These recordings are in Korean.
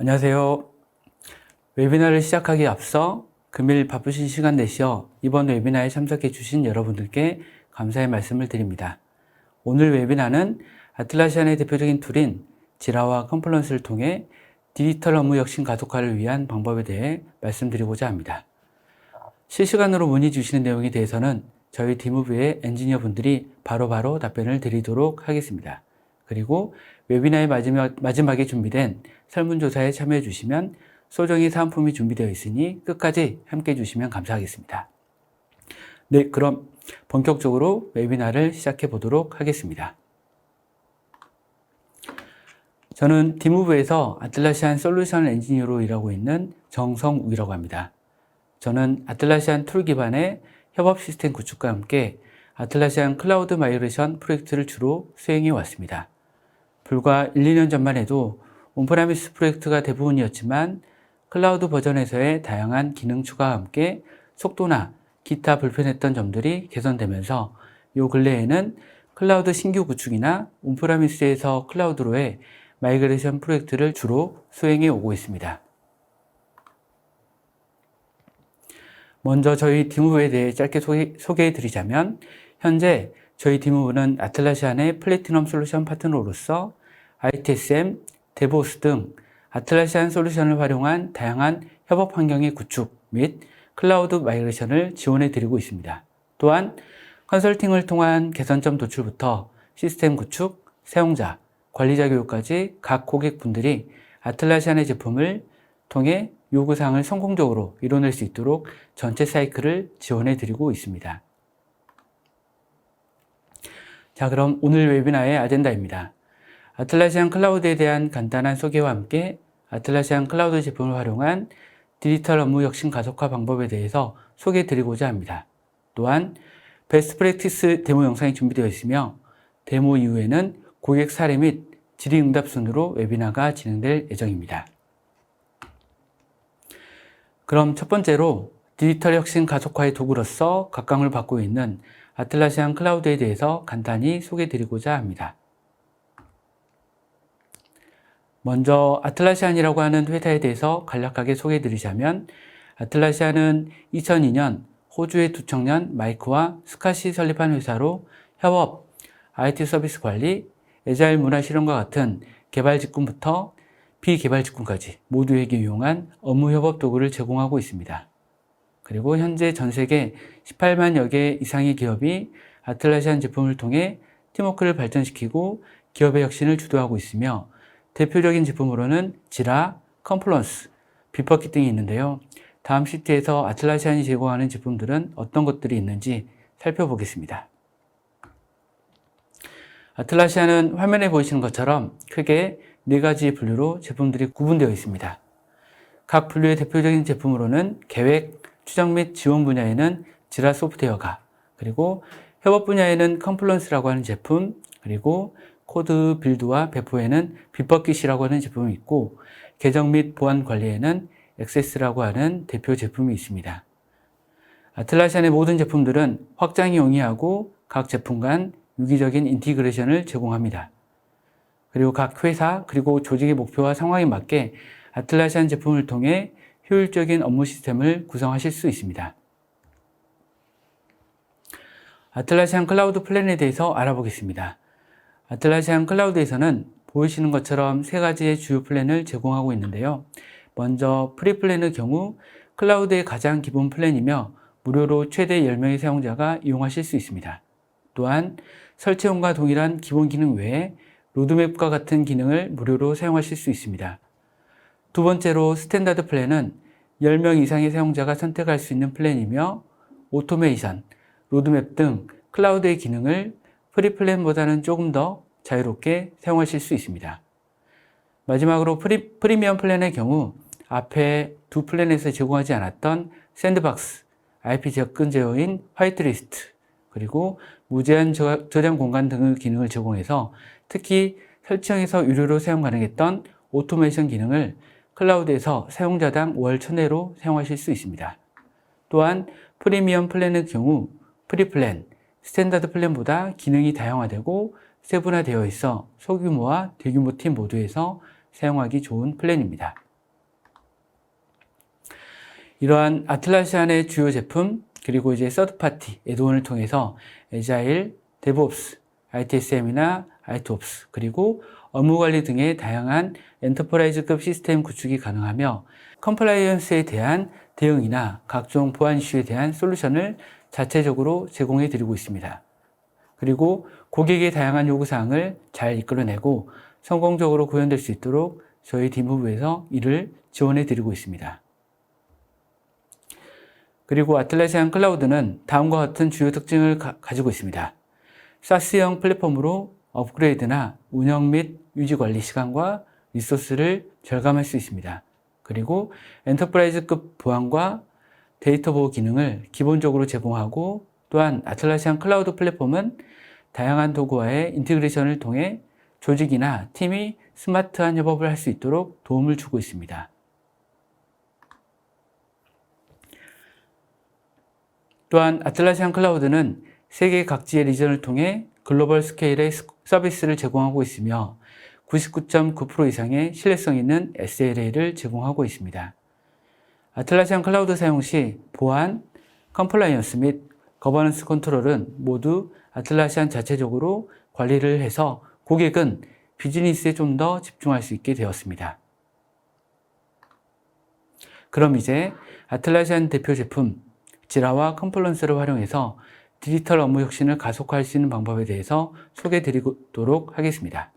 안녕하세요. 웨비나를 시작하기에 앞서 금일 바쁘신 시간 내시어 이번 웨비나에 참석해 주신 여러분들께 감사의 말씀을 드립니다. 오늘 웨비나는 아틀라시안의 대표적인 툴인 지라와 컨플런스를 통해 디지털 업무 혁신 가속화를 위한 방법에 대해 말씀드리고자 합니다. 실시간으로 문의 주시는 내용에 대해서는 저희 디무브의 엔지니어 분들이 바로바로 답변을 드리도록 하겠습니다. 그리고 웨비나의 마지막에 준비된 설문조사에 참여해 주시면 소정의 사은품이 준비되어 있으니 끝까지 함께 해주시면 감사하겠습니다. 네, 그럼 본격적으로 웨비나를 시작해 보도록 하겠습니다. 저는 디무브에서 아틀라시안 솔루션 엔지니어로 일하고 있는 정성욱이라고 합니다. 저는 아틀라시안 툴 기반의 협업 시스템 구축과 함께 아틀라시안 클라우드 마이그레이션 프로젝트를 주로 수행해 왔습니다. 불과 1, 2년 전만 해도 온프라미스 프로젝트가 대부분이었지만 클라우드 버전에서의 다양한 기능 추가와 함께 속도나 기타 불편했던 점들이 개선되면서 요 근래에는 클라우드 신규 구축이나 온프라미스에서 클라우드로의 마이그레이션 프로젝트를 주로 수행해 오고 있습니다. 먼저 저희 디무브에 대해 짧게 소개해 드리자면 현재 저희 디무브는 아틀라시안의 플래티넘 솔루션 파트너로서 ITSM, 데보스 등 아틀라시안 솔루션을 활용한 다양한 협업 환경의 구축 및 클라우드 마이그레이션을 지원해 드리고 있습니다. 또한 컨설팅을 통한 개선점 도출부터 시스템 구축, 사용자, 관리자 교육까지 각 고객분들이 아틀라시안의 제품을 통해 요구사항을 성공적으로 이뤄낼 수 있도록 전체 사이클을 지원해 드리고 있습니다. 자, 그럼 오늘 웨비나의 아젠다입니다. 아틀라시안 클라우드에 대한 간단한 소개와 함께 아틀라시안 클라우드 제품을 활용한 디지털 업무 혁신 가속화 방법에 대해서 소개해 드리고자 합니다. 또한 베스트 프랙티스 데모 영상이 준비되어 있으며 데모 이후에는 고객 사례 및 질의응답 순으로 웨비나가 진행될 예정입니다. 그럼 첫 번째로 디지털 혁신 가속화의 도구로서 각광을 받고 있는 아틀라시안 클라우드에 대해서 간단히 소개해 드리고자 합니다. 먼저 아틀라시안이라고 하는 회사에 대해서 간략하게 소개해 드리자면 아틀라시안은 2002년 호주의 두 청년 마이크와 스캇이 설립한 회사로 협업, IT 서비스 관리, 애자일 문화 실현과 같은 개발 직군부터 비개발 직군까지 모두에게 유용한 업무 협업 도구를 제공하고 있습니다. 그리고 현재 전 세계 18만여 개 이상의 기업이 아틀라시안 제품을 통해 팀워크를 발전시키고 기업의 혁신을 주도하고 있으며 대표적인 제품으로는 지라, 컨플런스, 빗버킷 등이 있는데요. 다음 시트에서 아틀라시안이 제공하는 제품들은 어떤 것들이 있는지 살펴보겠습니다. 아틀라시안은 화면에 보이시는 것처럼 크게 4가지 분류로 제품들이 구분되어 있습니다. 각 분류의 대표적인 제품으로는 계획, 추적 및 지원 분야에는 지라 소프트웨어가, 그리고 협업 분야에는 컨플런스라고 하는 제품, 그리고 코드 빌드와 배포에는 빗버킷이라고 하는 제품이 있고 계정 및 보안 관리에는 액세스라고 하는 대표 제품이 있습니다. 아틀라시안의 모든 제품들은 확장이 용이하고 각 제품 간 유기적인 인티그레이션을 제공합니다. 그리고 각 회사 그리고 조직의 목표와 상황에 맞게 아틀라시안 제품을 통해 효율적인 업무 시스템을 구성하실 수 있습니다. 아틀라시안 클라우드 플랜에 대해서 알아보겠습니다. 아틀라시안 클라우드에서는 보이시는 것처럼 3가지의 주요 플랜을 제공하고 있는데요. 먼저 프리 플랜의 경우 클라우드의 가장 기본 플랜이며 무료로 최대 10명의 사용자가 이용하실 수 있습니다. 또한 설치원과 동일한 기본 기능 외에 로드맵과 같은 기능을 무료로 사용하실 수 있습니다. 두 번째로 스탠다드 플랜은 10명 이상의 사용자가 선택할 수 있는 플랜이며 오토메이션, 로드맵 등 클라우드의 기능을 프리 플랜보다는 조금 더 자유롭게 사용하실 수 있습니다. 마지막으로 프리미엄 플랜의 경우 앞에 두 플랜에서 제공하지 않았던 샌드박스, IP 접근 제어인 화이트리스트, 그리고 무제한 저장 공간 등의 기능을 제공해서 특히 설치형에서 유료로 사용 가능했던 오토메이션 기능을 클라우드에서 사용자당 월 1,000회로 사용하실 수 있습니다. 또한 프리미엄 플랜의 경우 프리플랜, 스탠다드 플랜보다 기능이 다양화되고 세분화되어 있어 소규모와 대규모 팀 모두에서 사용하기 좋은 플랜입니다. 이러한 아틀라시안의 주요 제품, 그리고 이제 서드파티 애드온을 통해서 에자일, 데브옵스, ITSM이나 ITOPS, 그리고 업무 관리 등의 다양한 엔터프라이즈급 시스템 구축이 가능하며 컴플라이언스에 대한 대응이나 각종 보안 이슈에 대한 솔루션을 자체적으로 제공해 드리고 있습니다. 그리고 고객의 다양한 요구사항을 잘 이끌어내고 성공적으로 구현될 수 있도록 저희 팀부에서 이를 지원해 드리고 있습니다. 그리고 아틀라시안 클라우드는 다음과 같은 주요 특징을 가지고 있습니다. 사스형 플랫폼으로 업그레이드나 운영 및 유지 관리 시간과 리소스를 절감할 수 있습니다. 그리고 엔터프라이즈급 보안과 데이터 보호 기능을 기본적으로 제공하고, 또한 아틀라시안 클라우드 플랫폼은 다양한 도구와의 인테그레이션을 통해 조직이나 팀이 스마트한 협업을 할 수 있도록 도움을 주고 있습니다. 또한 아틀라시안 클라우드는 세계 각지의 리전을 통해 글로벌 스케일의 서비스를 제공하고 있으며 99.9% 이상의 신뢰성 있는 SLA를 제공하고 있습니다. 아틀라시안 클라우드 사용 시 보안, 컴플라이언스 및 거버넌스 컨트롤은 모두 아틀라시안 자체적으로 관리를 해서 고객은 비즈니스에 좀 더 집중할 수 있게 되었습니다. 그럼 이제 아틀라시안 대표 제품 지라와 컴플런스를 활용해서 디지털 업무 혁신을 가속화할 수 있는 방법에 대해서 소개해 드리도록 하겠습니다.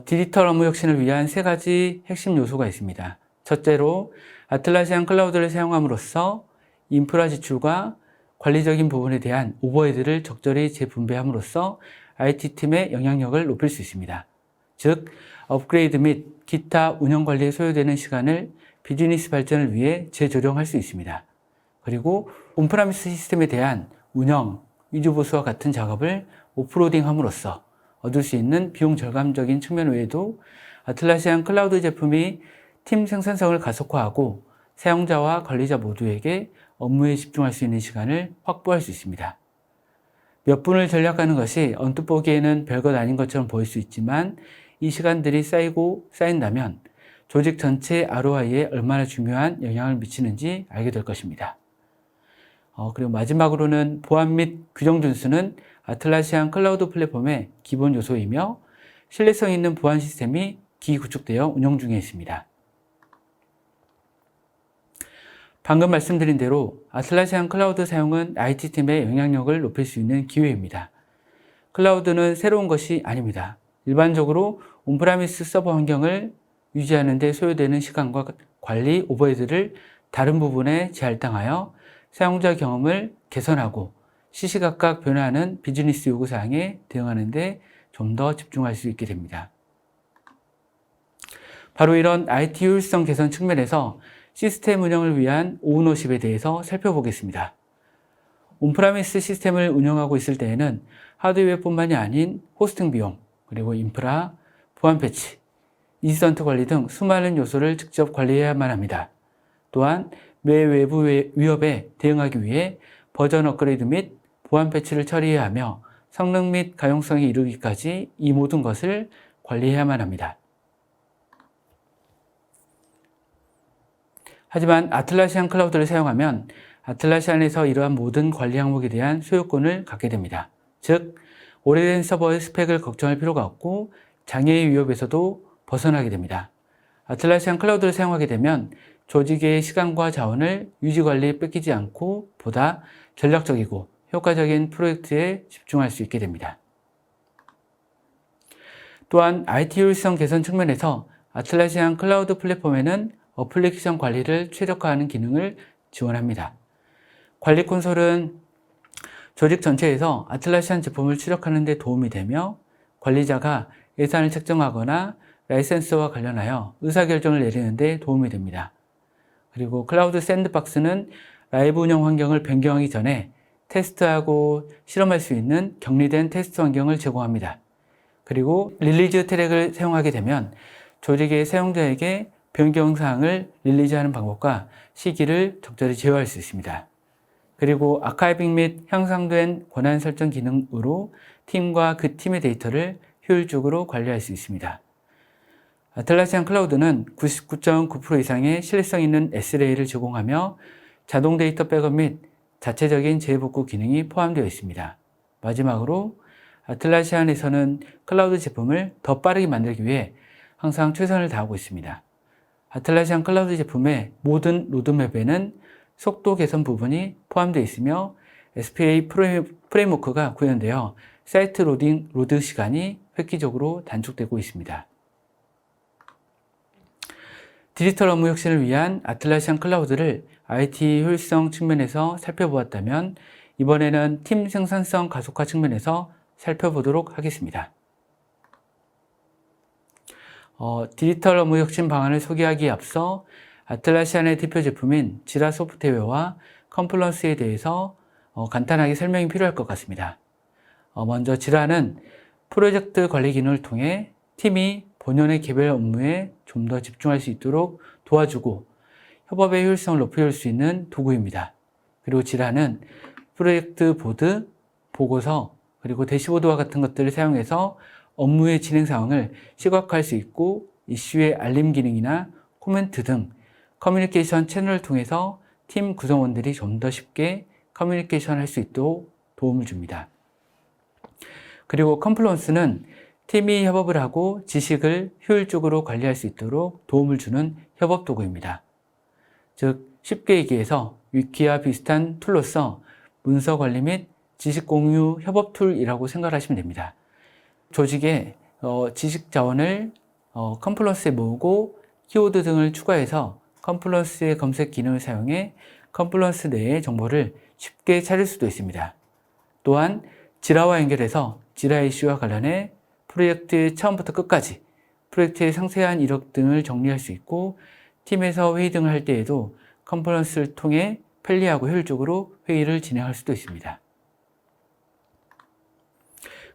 디지털 업무 혁신을 위한 세 가지 핵심 요소가 있습니다. 첫째로 아틀라시안 클라우드를 사용함으로써 인프라 지출과 관리적인 부분에 대한 오버헤드를 적절히 재분배함으로써 IT팀의 영향력을 높일 수 있습니다. 즉, 업그레이드 및 기타 운영 관리에 소요되는 시간을 비즈니스 발전을 위해 재조정할 수 있습니다. 그리고 온프라미스 시스템에 대한 운영, 유지 보수와 같은 작업을 오프로딩함으로써 얻을 수 있는 비용 절감적인 측면 외에도 아틀라시안 클라우드 제품이 팀 생산성을 가속화하고 사용자와 관리자 모두에게 업무에 집중할 수 있는 시간을 확보할 수 있습니다. 몇 분을 전략하는 것이 언뜻 보기에는 별것 아닌 것처럼 보일 수 있지만 이 시간들이 쌓인다면 조직 전체 ROI에 얼마나 중요한 영향을 미치는지 알게 될 것입니다. 그리고 마지막으로는 보안 및 규정 준수는 아틀라시안 클라우드 플랫폼의 기본 요소이며 신뢰성 있는 보안 시스템이 기구축되어 운영 중에 있습니다. 방금 말씀드린 대로 아틀라시안 클라우드 사용은 IT팀의 영향력을 높일 수 있는 기회입니다. 클라우드는 새로운 것이 아닙니다. 일반적으로 온프라미스 서버 환경을 유지하는 데 소요되는 시간과 관리 오버헤드를 다른 부분에 재할당하여 사용자 경험을 개선하고 시시각각 변화하는 비즈니스 요구사항에 대응하는 데 좀 더 집중할 수 있게 됩니다. 바로 이런 IT 효율성 개선 측면에서 시스템 운영을 위한 오너십에 대해서 살펴보겠습니다. 온프라미스 시스템을 운영하고 있을 때에는 하드웨어뿐만이 아닌 호스팅 비용, 그리고 인프라, 보안 패치, 인시던트 관리 등 수많은 요소를 직접 관리해야만 합니다. 또한 매 외부 위협에 대응하기 위해 버전 업그레이드 및 보안 패치를 처리해야 하며 성능 및 가용성에 이르기까지 이 모든 것을 관리해야만 합니다. 하지만 아틀라시안 클라우드를 사용하면 아틀라시안에서 이러한 모든 관리 항목에 대한 소유권을 갖게 됩니다. 즉, 오래된 서버의 스펙을 걱정할 필요가 없고 장애의 위협에서도 벗어나게 됩니다. 아틀라시안 클라우드를 사용하게 되면 조직의 시간과 자원을 유지관리에 뺏기지 않고 보다 전략적이고 효과적인 프로젝트에 집중할 수 있게 됩니다. 또한 IT 효율성 개선 측면에서 아틀라시안 클라우드 플랫폼에는 어플리케이션 관리를 최적화하는 기능을 지원합니다. 관리 콘솔은 조직 전체에서 아틀라시안 제품을 추적하는 데 도움이 되며 관리자가 예산을 책정하거나 라이센스와 관련하여 의사결정을 내리는 데 도움이 됩니다. 그리고 클라우드 샌드박스는 라이브 운영 환경을 변경하기 전에 테스트하고 실험할 수 있는 격리된 테스트 환경을 제공합니다. 그리고 릴리즈 트랙을 사용하게 되면 조직의 사용자에게 변경 사항을 릴리즈하는 방법과 시기를 적절히 제어할 수 있습니다. 그리고 아카이빙 및 향상된 권한 설정 기능으로 팀과 그 팀의 데이터를 효율적으로 관리할 수 있습니다. 아틀라시안 클라우드는 99.9% 이상의 신뢰성 있는 SLA를 제공하며 자동 데이터 백업 및 자체적인 재복구 기능이 포함되어 있습니다. 마지막으로 아틀라시안에서는 클라우드 제품을 더 빠르게 만들기 위해 항상 최선을 다하고 있습니다. 아틀라시안 클라우드 제품의 모든 로드맵에는 속도 개선 부분이 포함되어 있으며 SPA 프레임워크가 구현되어 사이트 로드 시간이 획기적으로 단축되고 있습니다. 디지털 업무 혁신을 위한 아틀라시안 클라우드를 IT 효율성 측면에서 살펴보았다면 이번에는 팀 생산성 가속화 측면에서 살펴보도록 하겠습니다. 디지털 업무 혁신 방안을 소개하기에 앞서 아틀라시안의 대표 제품인 지라 소프트웨어와 컨플런스에 대해서 간단하게 설명이 필요할 것 같습니다. 먼저 지라는 프로젝트 관리 기능을 통해 팀이 본연의 개별 업무에 좀 더 집중할 수 있도록 도와주고 협업의 효율성을 높일 수 있는 도구입니다. 그리고 지라는 프로젝트 보드, 보고서, 그리고 대시보드와 같은 것들을 사용해서 업무의 진행 상황을 시각화할 수 있고 이슈의 알림 기능이나 코멘트 등 커뮤니케이션 채널을 통해서 팀 구성원들이 좀 더 쉽게 커뮤니케이션 할 수 있도록 도움을 줍니다. 그리고 컨플런스는 팀이 협업을 하고 지식을 효율적으로 관리할 수 있도록 도움을 주는 협업 도구입니다. 즉 쉽게 얘기해서 위키와 비슷한 툴로서 문서 관리 및 지식 공유 협업 툴이라고 생각하시면 됩니다. 조직의 지식 자원을 컨플런스에 모으고 키워드 등을 추가해서 컨플런스의 검색 기능을 사용해 컨플런스 내의 정보를 쉽게 찾을 수도 있습니다. 또한 지라와 연결해서 지라 이슈와 관련해 프로젝트의 처음부터 끝까지 프로젝트의 상세한 이력 등을 정리할 수 있고 팀에서 회의 등을 할 때에도 컨퍼런스를 통해 편리하고 효율적으로 회의를 진행할 수도 있습니다.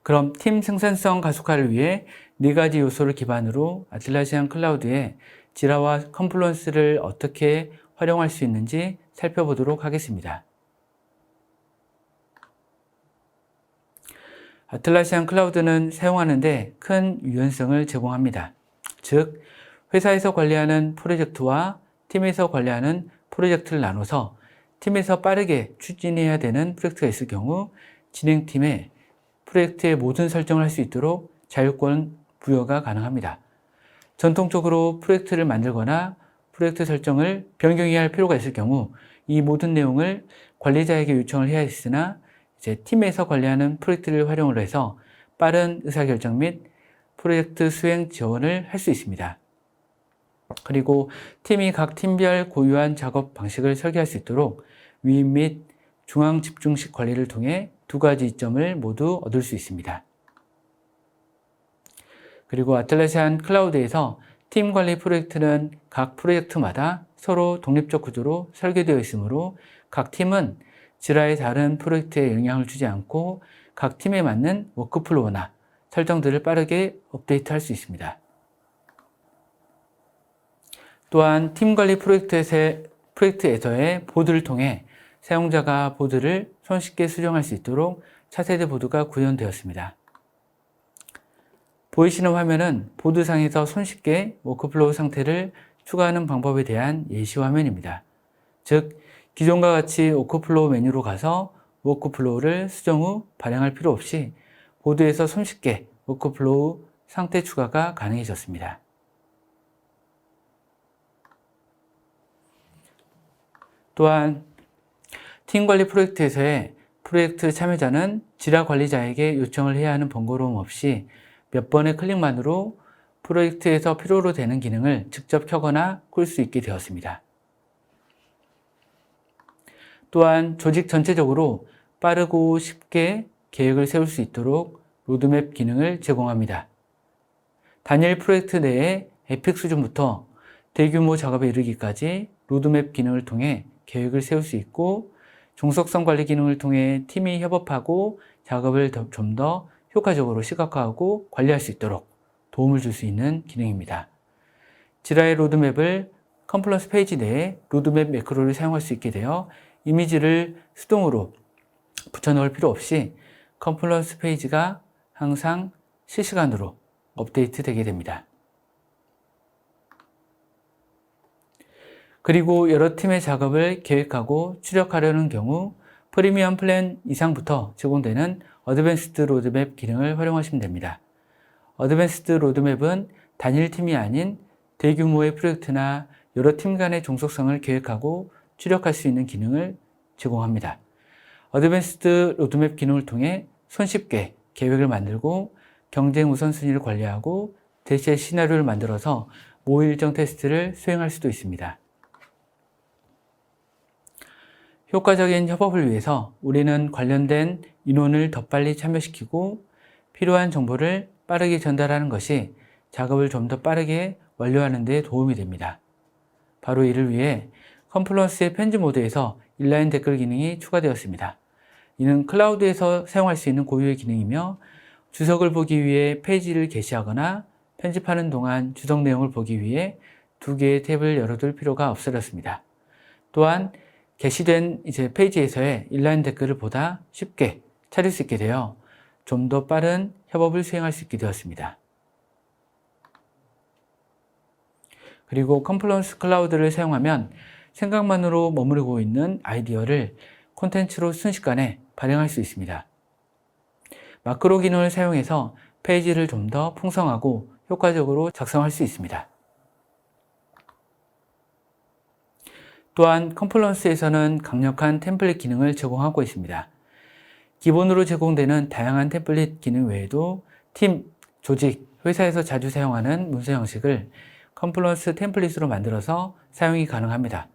그럼 팀 생산성 가속화를 위해 4가지 요소를 기반으로 아틀라시안 클라우드에 지라와 컨플런스를 어떻게 활용할 수 있는지 살펴보도록 하겠습니다. 아틀라시안 클라우드는 사용하는데 큰 유연성을 제공합니다. 즉, 회사에서 관리하는 프로젝트와 팀에서 관리하는 프로젝트를 나눠서 팀에서 빠르게 추진해야 되는 프로젝트가 있을 경우 진행팀에 프로젝트의 모든 설정을 할 수 있도록 자율권 부여가 가능합니다. 전통적으로 프로젝트를 만들거나 프로젝트 설정을 변경해야 할 필요가 있을 경우 이 모든 내용을 관리자에게 요청을 해야 했으나 팀에서 관리하는 프로젝트를 활용을 해서 빠른 의사결정 및 프로젝트 수행 지원을 할 수 있습니다. 그리고 팀이 각 팀별 고유한 작업 방식을 설계할 수 있도록 위임 및 중앙 집중식 관리를 통해 2가지 이점을 모두 얻을 수 있습니다. 그리고 아틀라시안 클라우드에서 팀 관리 프로젝트는 각 프로젝트마다 서로 독립적 구조로 설계되어 있으므로 각 팀은 지라의 다른 프로젝트에 영향을 주지 않고 각 팀에 맞는 워크플로우나 설정들을 빠르게 업데이트할 수 있습니다. 또한 팀 관리 프로젝트에서의 보드를 통해 사용자가 보드를 손쉽게 수정할 수 있도록 차세대 보드가 구현되었습니다. 보이시는 화면은 보드상에서 손쉽게 워크플로우 상태를 추가하는 방법에 대한 예시 화면입니다. 즉, 기존과 같이 워크플로우 메뉴로 가서 워크플로우를 수정 후 발행할 필요 없이 보드에서 손쉽게 워크플로우 상태 추가가 가능해졌습니다. 또한 팀 관리 프로젝트에서의 프로젝트 참여자는 지라 관리자에게 요청을 해야 하는 번거로움 없이 몇 번의 클릭만으로 프로젝트에서 필요로 되는 기능을 직접 켜거나 끌 수 있게 되었습니다. 또한 조직 전체적으로 빠르고 쉽게 계획을 세울 수 있도록 로드맵 기능을 제공합니다. 단일 프로젝트 내에 에픽 수준부터 대규모 작업에 이르기까지 로드맵 기능을 통해 계획을 세울 수 있고 종속성 관리 기능을 통해 팀이 협업하고 작업을 좀 더 효과적으로 시각화하고 관리할 수 있도록 도움을 줄 수 있는 기능입니다. 지라의 로드맵을 컨플런스 페이지 내에 로드맵 매크로를 사용할 수 있게 되어 이미지를 수동으로 붙여넣을 필요 없이 컨플런스 페이지가 항상 실시간으로 업데이트 되게 됩니다. 그리고 여러 팀의 작업을 계획하고 추력하려는 경우 프리미엄 플랜 이상부터 제공되는 어드밴스드 로드맵 기능을 활용하시면 됩니다. 어드밴스드 로드맵은 단일 팀이 아닌 대규모의 프로젝트나 여러 팀 간의 종속성을 계획하고 추력할 수 있는 기능을 제공합니다. 어드밴스드 로드맵 기능을 통해 손쉽게 계획을 만들고 경쟁 우선순위를 관리하고 대체 시나리오를 만들어서 모의 일정 테스트를 수행할 수도 있습니다. 효과적인 협업을 위해서 우리는 관련된 인원을 더 빨리 참여시키고 필요한 정보를 빠르게 전달하는 것이 작업을 좀 더 빠르게 완료하는 데 도움이 됩니다. 바로 이를 위해 컨플루언스의 편집 모드에서 인라인 댓글 기능이 추가되었습니다. 이는 클라우드에서 사용할 수 있는 고유의 기능이며 주석을 보기 위해 페이지를 게시하거나 편집하는 동안 주석 내용을 보기 위해 두 개의 탭을 열어둘 필요가 없어졌습니다. 또한 게시된 페이지에서의 인라인 댓글을 보다 쉽게 찾을 수 있게 되어 좀 더 빠른 협업을 수행할 수 있게 되었습니다. 그리고 컨플루언스 클라우드를 사용하면 생각만으로 머무르고 있는 아이디어를 콘텐츠로 순식간에 발행할 수 있습니다. 마크로 기능을 사용해서 페이지를 좀 더 풍성하고 효과적으로 작성할 수 있습니다. 또한 컨플루언스에서는 강력한 템플릿 기능을 제공하고 있습니다. 기본으로 제공되는 다양한 템플릿 기능 외에도 팀, 조직, 회사에서 자주 사용하는 문서 형식을 컨플루언스 템플릿으로 만들어서 사용이 가능합니다.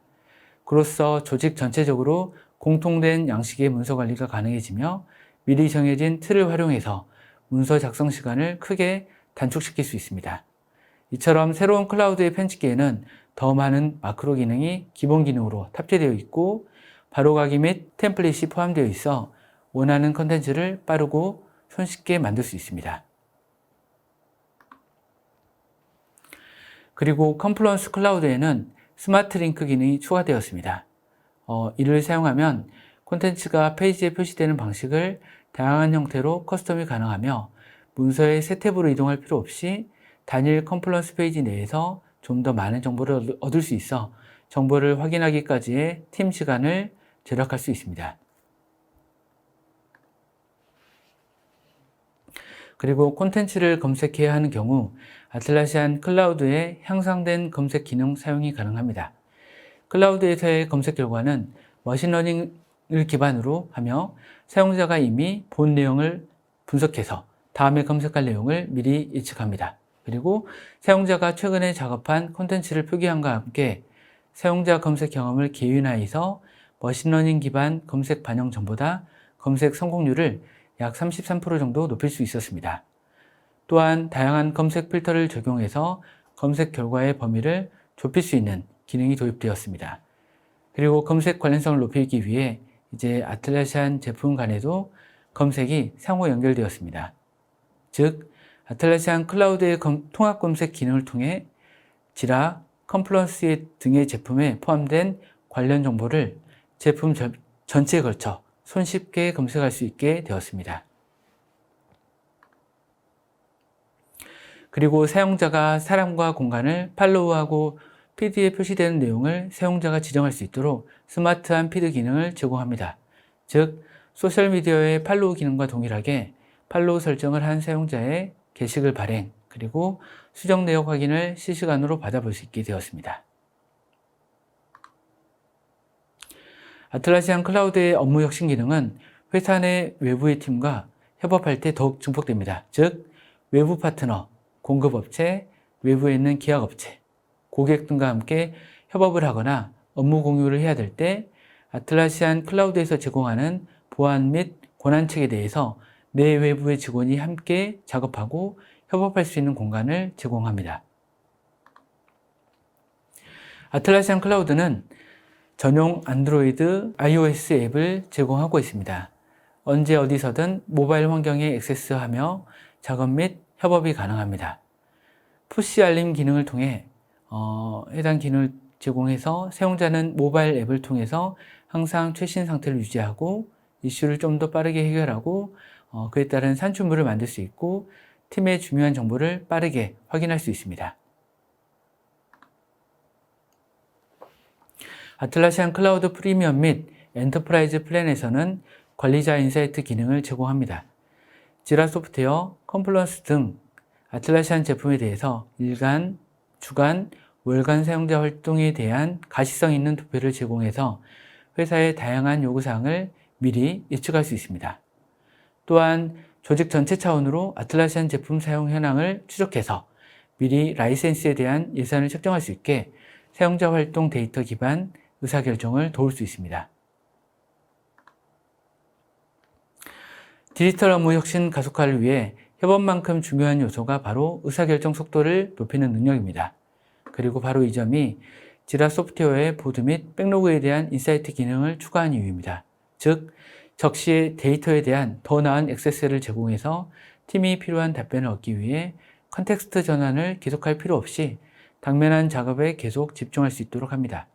그로써 조직 전체적으로 공통된 양식의 문서 관리가 가능해지며 미리 정해진 틀을 활용해서 문서 작성 시간을 크게 단축시킬 수 있습니다. 이처럼 새로운 클라우드의 편집기에는 더 많은 마크로 기능이 기본 기능으로 탑재되어 있고 바로가기 및 템플릿이 포함되어 있어 원하는 컨텐츠를 빠르고 손쉽게 만들 수 있습니다. 그리고 컨플루언스 클라우드에는 스마트 링크 기능이 추가되었습니다. 이를 사용하면 콘텐츠가 페이지에 표시되는 방식을 다양한 형태로 커스텀이 가능하며 문서의 새 탭으로 이동할 필요 없이 단일 컨플루언스 페이지 내에서 좀 더 많은 정보를 얻을 수 있어 정보를 확인하기까지의 팀 시간을 절약할 수 있습니다. 그리고 콘텐츠를 검색해야 하는 경우 아틀라시안 클라우드에 향상된 검색 기능 사용이 가능합니다. 클라우드에서의 검색 결과는 머신러닝을 기반으로 하며 사용자가 이미 본 내용을 분석해서 다음에 검색할 내용을 미리 예측합니다. 그리고 사용자가 최근에 작업한 콘텐츠를 표기함과 함께 사용자 검색 경험을 개인화해서 머신러닝 기반 검색 반영 전보다 검색 성공률을 약 33% 정도 높일 수 있었습니다. 또한 다양한 검색 필터를 적용해서 검색 결과의 범위를 좁힐 수 있는 기능이 도입되었습니다. 그리고 검색 관련성을 높이기 위해 아틀라시안 제품 간에도 검색이 상호 연결되었습니다. 즉, 아틀라시안 클라우드의 통합 검색 기능을 통해 지라, 컨플루언스 등의 제품에 포함된 관련 정보를 제품 전체에 걸쳐 손쉽게 검색할 수 있게 되었습니다. 그리고 사용자가 사람과 공간을 팔로우하고 피드에 표시되는 내용을 사용자가 지정할 수 있도록 스마트한 피드 기능을 제공합니다. 즉, 소셜미디어의 팔로우 기능과 동일하게 팔로우 설정을 한 사용자의 게시글 발행, 그리고 수정 내역 확인을 실시간으로 받아볼 수 있게 되었습니다. 아틀라시안 클라우드의 업무 혁신 기능은 회사 내 외부의 팀과 협업할 때 더욱 증폭됩니다. 즉, 외부 파트너, 공급업체, 외부에 있는 기약업체, 고객 등과 함께 협업을 하거나 업무 공유를 해야 될 때 아틀라시안 클라우드에서 제공하는 보안 및 권한책에 대해서 내 외부의 직원이 함께 작업하고 협업할 수 있는 공간을 제공합니다. 아틀라시안 클라우드는 전용 안드로이드, iOS 앱을 제공하고 있습니다. 언제 어디서든 모바일 환경에 액세스하며 작업 및 협업이 가능합니다. 푸시 알림 기능을 통해 해당 기능을 제공해서 사용자는 모바일 앱을 통해서 항상 최신 상태를 유지하고 이슈를 좀 더 빠르게 해결하고 그에 따른 산출물을 만들 수 있고 팀의 중요한 정보를 빠르게 확인할 수 있습니다. 아틀라시안 클라우드 프리미엄 및 엔터프라이즈 플랜에서는 관리자 인사이트 기능을 제공합니다. 지라 소프트웨어, 컨플런스 등 아틀라시안 제품에 대해서 일간, 주간, 월간 사용자 활동에 대한 가시성 있는 도표를 제공해서 회사의 다양한 요구사항을 미리 예측할 수 있습니다. 또한 조직 전체 차원으로 아틀라시안 제품 사용 현황을 추적해서 미리 라이센스에 대한 예산을 책정할 수 있게 사용자 활동 데이터 기반 의사결정을 도울 수 있습니다. 디지털 업무 혁신 가속화를 위해 협업만큼 중요한 요소가 바로 의사결정 속도를 높이는 능력입니다. 그리고 바로 이 점이 지라 소프트웨어의 보드 및 백로그에 대한 인사이트 기능을 추가한 이유입니다. 즉, 적시에 데이터에 대한 더 나은 액세스를 제공해서 팀이 필요한 답변을 얻기 위해 컨텍스트 전환을 계속할 필요 없이 당면한 작업에 계속 집중할 수 있도록 합니다.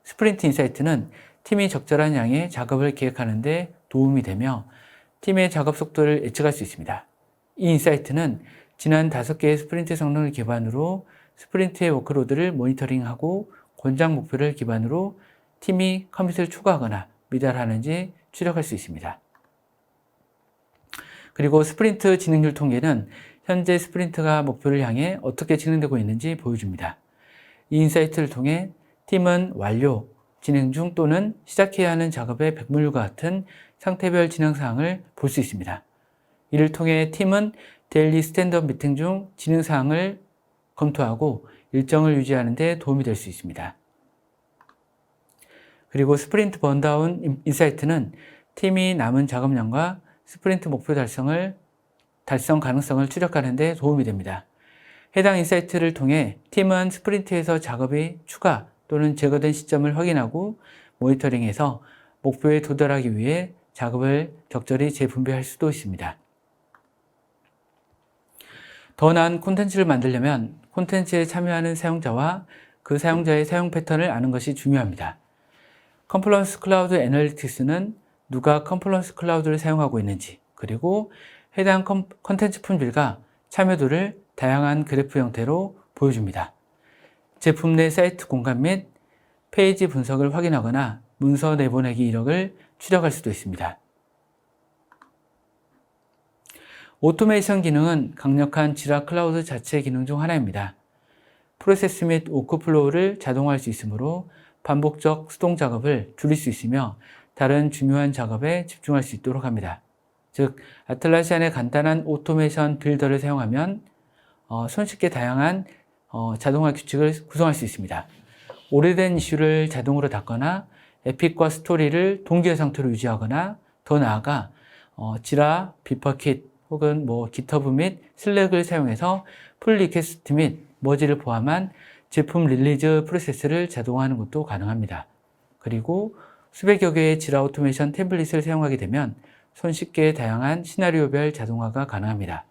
스프린트 인사이트는 팀이 적절한 양의 작업을 계획하는 데 도움이 되며 팀의 작업 속도를 예측할 수 있습니다. 이 인사이트는 지난 5개의 스프린트 성능을 기반으로 스프린트의 워크로드를 모니터링하고 권장 목표를 기반으로 팀이 커밋을 추가하거나 미달하는지 추적할 수 있습니다. 그리고 스프린트 진행률 통계는 현재 스프린트가 목표를 향해 어떻게 진행되고 있는지 보여줍니다. 이 인사이트를 통해 팀은 완료, 진행 중 또는 시작해야 하는 작업의 백물과 같은 상태별 진행 사항을 볼 수 있습니다. 이를 통해 팀은 데일리 스탠드업 미팅 중 진행 사항을 검토하고 일정을 유지하는 데 도움이 될 수 있습니다. 그리고 스프린트 번다운 인사이트는 팀이 남은 작업량과 스프린트 목표 달성 가능성을 추적하는 데 도움이 됩니다. 해당 인사이트를 통해 팀은 스프린트에서 작업이 추가 또는 제거된 시점을 확인하고 모니터링해서 목표에 도달하기 위해 작업을 적절히 재분배할 수도 있습니다. 더 나은 콘텐츠를 만들려면 콘텐츠에 참여하는 사용자와 그 사용자의 사용 패턴을 아는 것이 중요합니다. 컨플런스 클라우드 애널리틱스는 누가 컨플런스 클라우드를 사용하고 있는지, 그리고 해당 콘텐츠 품질과 참여도를 다양한 그래프 형태로 보여줍니다. 제품 내 사이트 공간 및 페이지 분석을 확인하거나 문서 내보내기 이력을 추적할 수도 있습니다. 오토메이션 기능은 강력한 지라 클라우드 자체 기능 중 하나입니다. 프로세스 및 워크플로우를 자동화할 수 있으므로 반복적 수동 작업을 줄일 수 있으며 다른 중요한 작업에 집중할 수 있도록 합니다. 즉, 아틀라시안의 간단한 오토메이션 빌더를 사용하면 손쉽게 다양한 자동화 규칙을 구성할 수 있습니다. 오래된 이슈를 자동으로 닫거나 에픽과 스토리를 동기화 상태로 유지하거나 더 나아가 지라, 비퍼킷 혹은 깃허브 및 슬랙을 사용해서 풀 리퀘스트 및 머지를 포함한 제품 릴리즈 프로세스를 자동화하는 것도 가능합니다. 그리고 수백여 개의 지라 오토메이션 템플릿을 사용하게 되면 손쉽게 다양한 시나리오별 자동화가 가능합니다.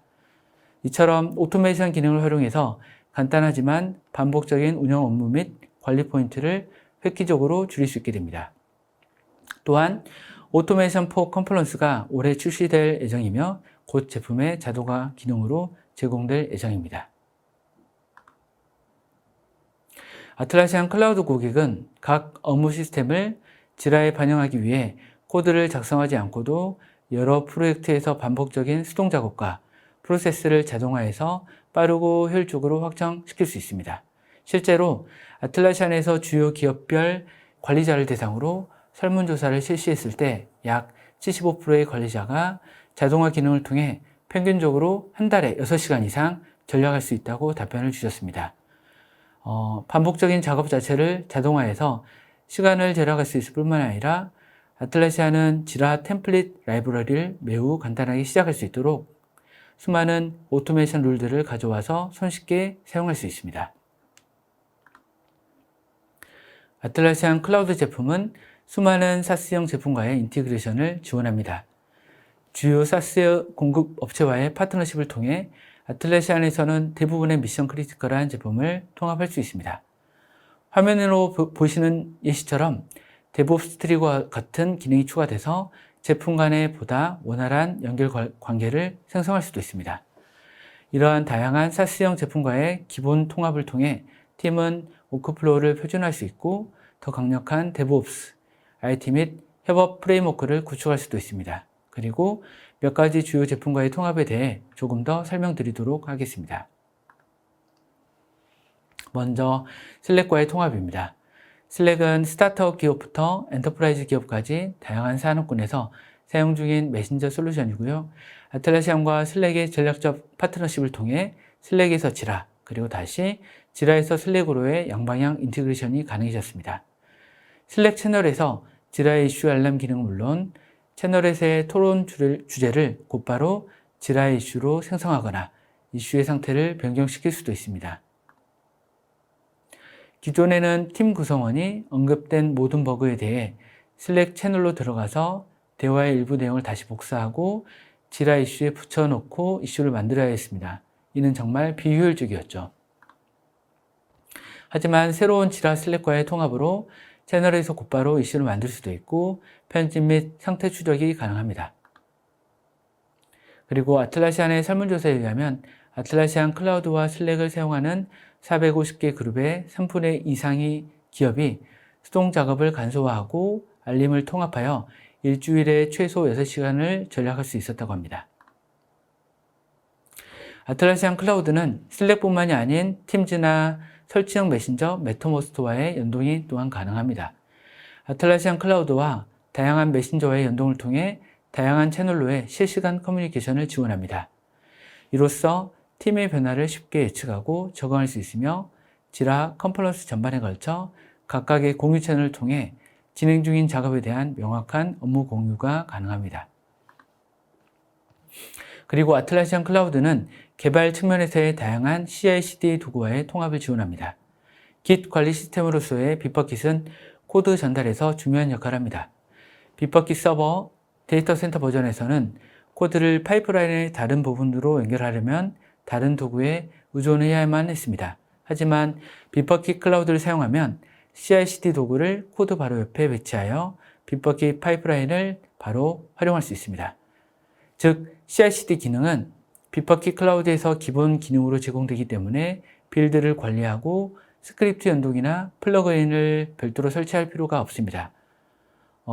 이처럼 오토메이션 기능을 활용해서 간단하지만 반복적인 운영 업무 및 관리 포인트를 획기적으로 줄일 수 있게 됩니다. 또한 오토메이션 포 컴플런스가 올해 출시될 예정이며 곧 제품의 자동화 기능으로 제공될 예정입니다. 아틀라시안 클라우드 고객은 각 업무 시스템을 지라에 반영하기 위해 코드를 작성하지 않고도 여러 프로젝트에서 반복적인 수동 작업과 프로세스를 자동화해서 빠르고 효율적으로 확장시킬 수 있습니다. 실제로 아틀라시안에서 주요 기업별 관리자를 대상으로 설문조사를 실시했을 때 약 75%의 관리자가 자동화 기능을 통해 평균적으로 한 달에 6시간 이상 절약할 수 있다고 답변을 주셨습니다. 반복적인 작업 자체를 자동화해서 시간을 절약할 수 있을 뿐만 아니라 아틀라시안은 지라 템플릿 라이브러리를 매우 간단하게 시작할 수 있도록 수많은 오토메이션 룰들을 가져와서 손쉽게 사용할 수 있습니다. 아틀라시안 클라우드 제품은 수많은 사스형 제품과의 인티그레이션을 지원합니다. 주요 사스 공급 업체와의 파트너십을 통해 아틀라시안에서는 대부분의 미션 크리티컬한 제품을 통합할 수 있습니다. 화면으로 보시는 예시처럼 데브옵스 트리와 같은 기능이 추가돼서 제품 간의 보다 원활한 연결 관계를 생성할 수도 있습니다. 이러한 다양한 사스형 제품과의 기본 통합을 통해 팀은 워크플로우를 표준화할 수 있고 더 강력한 DevOps, IT 및 협업 프레임워크를 구축할 수도 있습니다. 그리고 몇 가지 주요 제품과의 통합에 대해 조금 더 설명드리도록 하겠습니다. 먼저 슬랙과의 통합입니다. 슬랙은 스타트업 기업부터 엔터프라이즈 기업까지 다양한 산업군에서 사용 중인 메신저 솔루션이고요. 아틀라시안과 슬랙의 전략적 파트너십을 통해 슬랙에서 지라, 그리고 다시 지라에서 슬랙으로의 양방향 인테그레이션이 가능해졌습니다. 슬랙 채널에서 지라 이슈 알람 기능은 물론 채널에서의 토론 주제를 곧바로 지라 이슈로 생성하거나 이슈의 상태를 변경시킬 수도 있습니다. 기존에는 팀 구성원이 언급된 모든 버그에 대해 슬랙 채널로 들어가서 대화의 일부 내용을 다시 복사하고 지라 이슈에 붙여놓고 이슈를 만들어야 했습니다. 이는 정말 비효율적이었죠. 하지만 새로운 지라 슬랙과의 통합으로 채널에서 곧바로 이슈를 만들 수도 있고 편집 및 상태 추적이 가능합니다. 그리고 아틀라시안의 설문조사에 의하면 아틀라시안 클라우드와 슬랙을 사용하는 450개 그룹의 3분의 2 이상의 기업이 수동 작업을 간소화하고 알림을 통합하여 일주일에 최소 6시간을 절약할 수 있었다고 합니다. 아틀라시안 클라우드는 슬랙뿐만이 아닌 팀즈나 설치형 메신저 메타모스트와의 연동이 또한 가능합니다. 아틀라시안 클라우드와 다양한 메신저와의 연동을 통해 다양한 채널로의 실시간 커뮤니케이션을 지원합니다. 이로써 팀의 변화를 쉽게 예측하고 적응할 수 있으며 지라 컨퍼런스 전반에 걸쳐 각각의 공유 채널을 통해 진행 중인 작업에 대한 명확한 업무 공유가 가능합니다. 그리고 아틀라시안 클라우드는 개발 측면에서의 다양한 CI/CD 도구와의 통합을 지원합니다. Git 관리 시스템으로서의 빗버킷은 코드 전달에서 중요한 역할을 합니다. 빗버킷 서버 데이터 센터 버전에서는 코드를 파이프라인의 다른 부분으로 연결하려면 다른 도구에 의존해야만 했습니다. 하지만 빗버킷 클라우드를 사용하면 CI/CD 도구를 코드 바로 옆에 배치하여 빗버킷 파이프라인을 바로 활용할 수 있습니다. 즉, CI/CD 기능은 빗버킷 클라우드에서 기본 기능으로 제공되기 때문에 빌드를 관리하고 스크립트 연동이나 플러그인을 별도로 설치할 필요가 없습니다.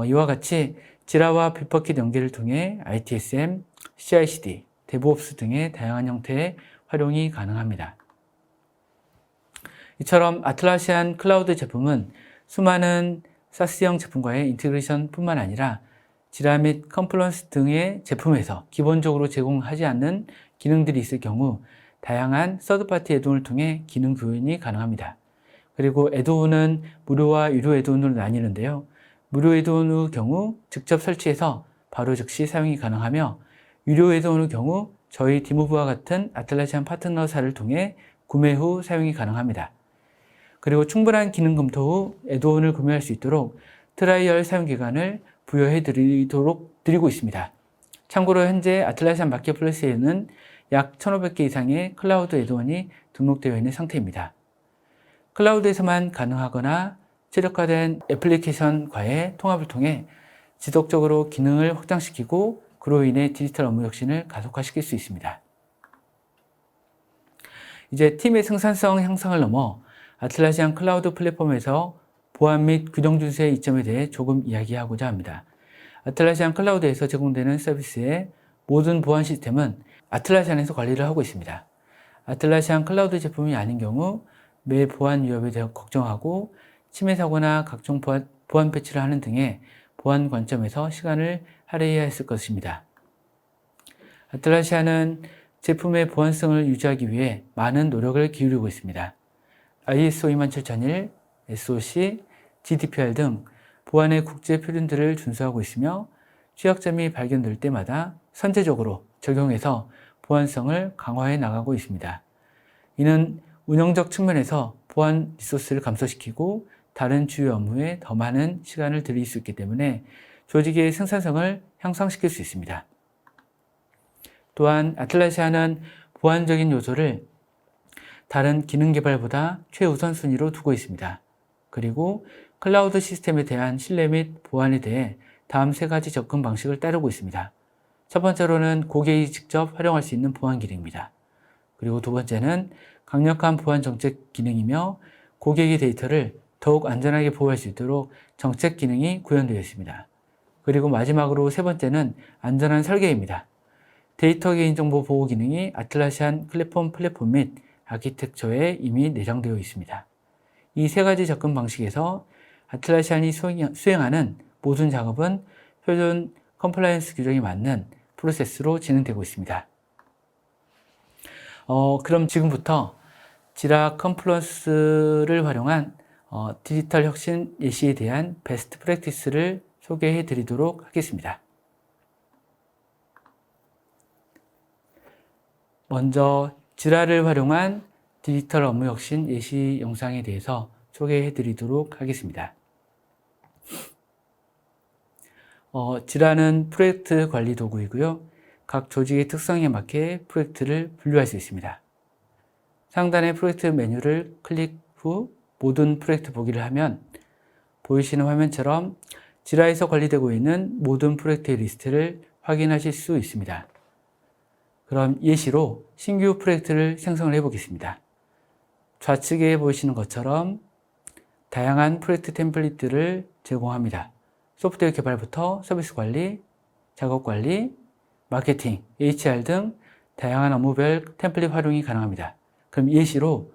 이와 같이 지라와 빗버킷 연계를 통해 ITSM, CI/CD, DevOps 등의 다양한 형태의 활용이 가능합니다. 이처럼 아틀라시안 클라우드 제품은 수많은 사스형 제품과의 인테그레이션 뿐만 아니라 지라 및 컨플런스 등의 제품에서 기본적으로 제공하지 않는 기능들이 있을 경우 다양한 서드파티 애드온을 통해 기능 구현이 가능합니다. 그리고 애드온은 무료와 유료 애드온으로 나뉘는데요. 무료 애드온의 경우 직접 설치해서 바로 즉시 사용이 가능하며 유료 애드온의 경우 저희 디모브와 같은 아틀라시안 파트너사를 통해 구매 후 사용이 가능합니다. 그리고 충분한 기능 검토 후 애드온을 구매할 수 있도록 트라이얼 사용 기간을 부여해 드리고 있습니다. 참고로 현재 아틀라시안 마켓플레이스에는 약 1,500개 이상의 클라우드 애드온이 등록되어 있는 상태입니다. 클라우드에서만 가능하거나 최적화된 애플리케이션과의 통합을 통해 지속적으로 기능을 확장시키고 그로 인해 디지털 업무 혁신을 가속화시킬 수 있습니다. 이제 팀의 생산성 향상을 넘어 아틀라시안 클라우드 플랫폼에서 보안 및 규정 준수의 이점에 대해 조금 이야기하고자 합니다. 아틀라시안 클라우드에서 제공되는 서비스의 모든 보안 시스템은 아틀라시안에서 관리를 하고 있습니다. 아틀라시안 클라우드 제품이 아닌 경우 매 보안 위협에 대해 걱정하고 침해 사고나 각종 보안 패치를 하는 등의 보안 관점에서 시간을 할애해야 했을 것입니다. 아틀라시안은 제품의 보안성을 유지하기 위해 많은 노력을 기울이고 있습니다. ISO 27001, SOC, GDPR 등 보안의 국제 표준들을 준수하고 있으며 취약점이 발견될 때마다 선제적으로 적용해서 보안성을 강화해 나가고 있습니다. 이는 운영적 측면에서 보안 리소스를 감소시키고 다른 주요 업무에 더 많은 시간을 들일 수 있기 때문에 조직의 생산성을 향상시킬 수 있습니다. 또한 아틀라시안은 보안적인 요소를 다른 기능 개발보다 최우선 순위로 두고 있습니다. 그리고 클라우드 시스템에 대한 신뢰 및 보안에 대해 다음 세 가지 접근 방식을 따르고 있습니다. 첫 번째로는 고객이 직접 활용할 수 있는 보안 기능입니다. 그리고 두 번째는 강력한 보안 정책 기능이며 고객의 데이터를 더욱 안전하게 보호할 수 있도록 정책 기능이 구현되어 있습니다. 그리고 마지막으로 세 번째는 안전한 설계입니다. 데이터 개인정보 보호 기능이 아틀라시안 플랫폼 및 아키텍처에 이미 내장되어 있습니다. 이 세 가지 접근 방식에서 아틀라시안이 수행하는 모든 작업은 표준 컴플라이언스 규정에 맞는 프로세스로 진행되고 있습니다. 그럼 지금부터 지라 컨플러스를 활용한 디지털 혁신 예시에 대한 베스트 프랙티스를 소개해 드리도록 하겠습니다. 먼저 지라를 활용한 디지털 업무 혁신 예시 영상에 대해서 소개해 드리도록 하겠습니다. 지라는 프로젝트 관리 도구이고요. 각 조직의 특성에 맞게 프로젝트를 분류할 수 있습니다. 상단의 프로젝트 메뉴를 클릭 후 모든 프로젝트 보기를 하면 보이시는 화면처럼 지라에서 관리되고 있는 모든 프로젝트의 리스트를 확인하실 수 있습니다. 그럼 예시로 신규 프로젝트를 생성을 해 보겠습니다. 좌측에 보이시는 것처럼 다양한 프로젝트 템플릿들을 제공합니다. 소프트웨어 개발부터 서비스 관리, 작업 관리, 마케팅, HR 등 다양한 업무별 템플릿 활용이 가능합니다. 그럼 예시로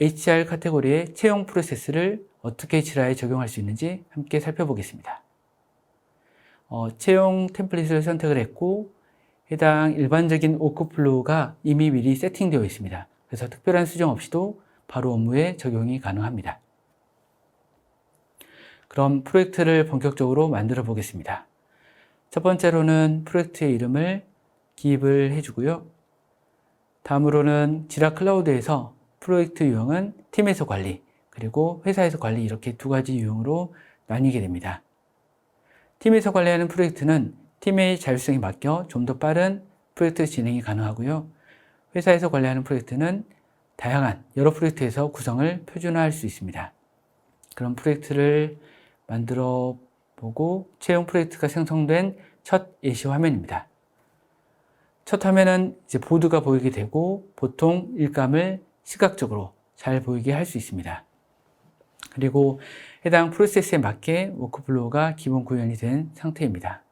HR 카테고리의 채용 프로세스를 어떻게 지라에 적용할 수 있는지 함께 살펴보겠습니다. 채용 템플릿을 선택을 했고 해당 일반적인 워크플로우가 이미 미리 세팅되어 있습니다. 그래서 특별한 수정 없이도 바로 업무에 적용이 가능합니다. 그럼 프로젝트를 본격적으로 만들어 보겠습니다. 첫 번째로는 프로젝트의 이름을 기입을 해주고요. 다음으로는 지라 클라우드에서 프로젝트 유형은 팀에서 관리, 그리고 회사에서 관리 이렇게 두 가지 유형으로 나뉘게 됩니다. 팀에서 관리하는 프로젝트는 팀의 자율성에 맡겨 좀 더 빠른 프로젝트 진행이 가능하고요. 회사에서 관리하는 프로젝트는 다양한 여러 프로젝트에서 구성을 표준화할 수 있습니다. 그런 프로젝트를 만들어 보고 채용 프로젝트가 생성된 첫 예시 화면입니다. 첫 화면은 이제 보드가 보이게 되고 보통 일감을 시각적으로 잘 보이게 할 수 있습니다. 그리고 해당 프로세스에 맞게 워크플로우가 기본 구현이 된 상태입니다.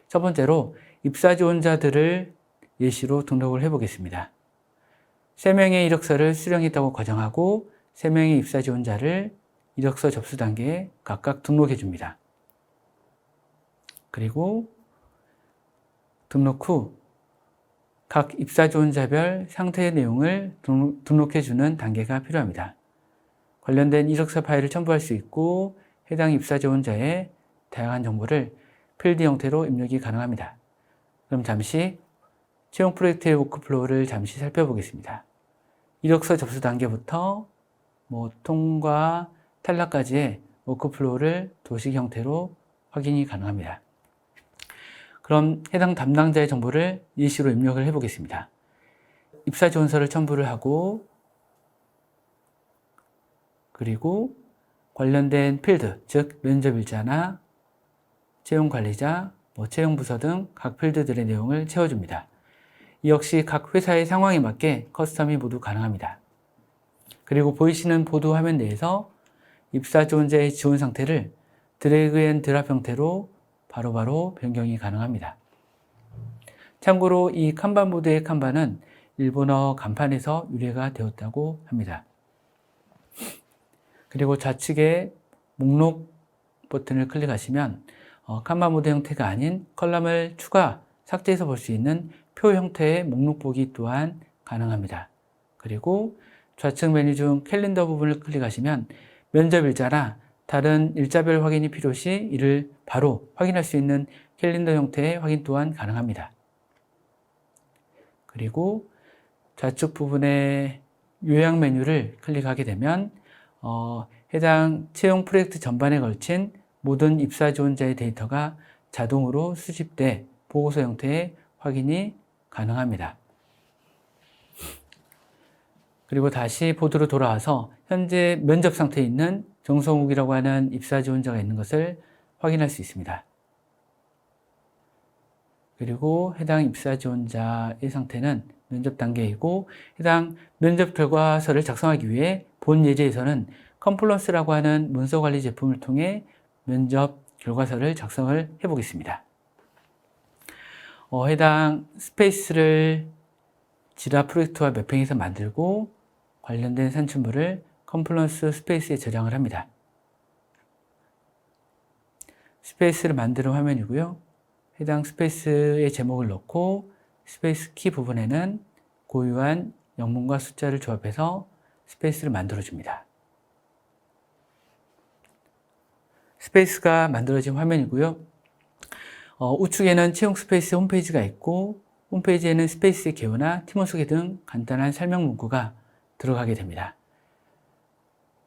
첫 번째로 입사 지원자들을 예시로 등록을 해 보겠습니다. 3명의 이력서를 수령했다고 가정하고 3명의 입사 지원자를 이력서 접수 단계에 각각 등록해 줍니다. 그리고 등록 후 각 입사 지원자별 상태의 내용을 등록해 주는 단계가 필요합니다. 관련된 이력서 파일을 첨부할 수 있고 해당 입사 지원자의 다양한 정보를 필드 형태로 입력이 가능합니다. 그럼 잠시 채용 프로젝트의 워크플로우를 잠시 살펴보겠습니다. 이력서 접수 단계부터 통과, 탈락까지의 워크플로우를 도식 형태로 확인이 가능합니다. 그럼 해당 담당자의 정보를 예시로 입력을 해 보겠습니다. 입사 지원서를 첨부를 하고 그리고 관련된 필드, 즉 면접일자나 채용관리자, 채용부서 등 각 필드들의 내용을 채워줍니다. 이 역시 각 회사의 상황에 맞게 커스텀이 모두 가능합니다. 그리고 보이시는 보드 화면 내에서 입사 지원자의 지원 상태를 드래그 앤 드랍 형태로 바로바로 변경이 가능합니다. 참고로 이 칸반 보드의 칸반은 일본어 간판에서 유래가 되었다고 합니다. 그리고 좌측에 목록 버튼을 클릭하시면 칸반 보드 형태가 아닌 컬럼을 추가, 삭제해서 볼 수 있는 표 형태의 목록 보기 또한 가능합니다. 그리고 좌측 메뉴 중 캘린더 부분을 클릭하시면 면접일자나 다른 일자별 확인이 필요시 이를 바로 확인할 수 있는 캘린더 형태의 확인 또한 가능합니다. 그리고 좌측 부분의 요약 메뉴를 클릭하게 되면 해당 채용 프로젝트 전반에 걸친 모든 입사 지원자의 데이터가 자동으로 수집돼 보고서 형태의 확인이 가능합니다. 그리고 다시 보드로 돌아와서 현재 면접 상태에 있는 정성욱이라고 하는 입사 지원자가 있는 것을 확인할 수 있습니다. 그리고 해당 입사 지원자의 상태는 면접 단계이고, 해당 면접 결과서를 작성하기 위해 본 예제에서는 컴플런스라고 하는 문서관리 제품을 통해 면접 결과서를 작성을 해보겠습니다. 해당 스페이스를 지라 프로젝트와 매핑해서 만들고 관련된 산출물을 컴플런스 스페이스에 저장을 합니다. 스페이스를 만드는 화면이고요. 해당 스페이스의 제목을 넣고 스페이스 키 부분에는 고유한 영문과 숫자를 조합해서 스페이스를 만들어 줍니다. 스페이스가 만들어진 화면이고요. 우측에는 채용 스페이스 홈페이지가 있고 홈페이지에는 스페이스의 개요나 팀원 소개 등 간단한 설명 문구가 들어가게 됩니다.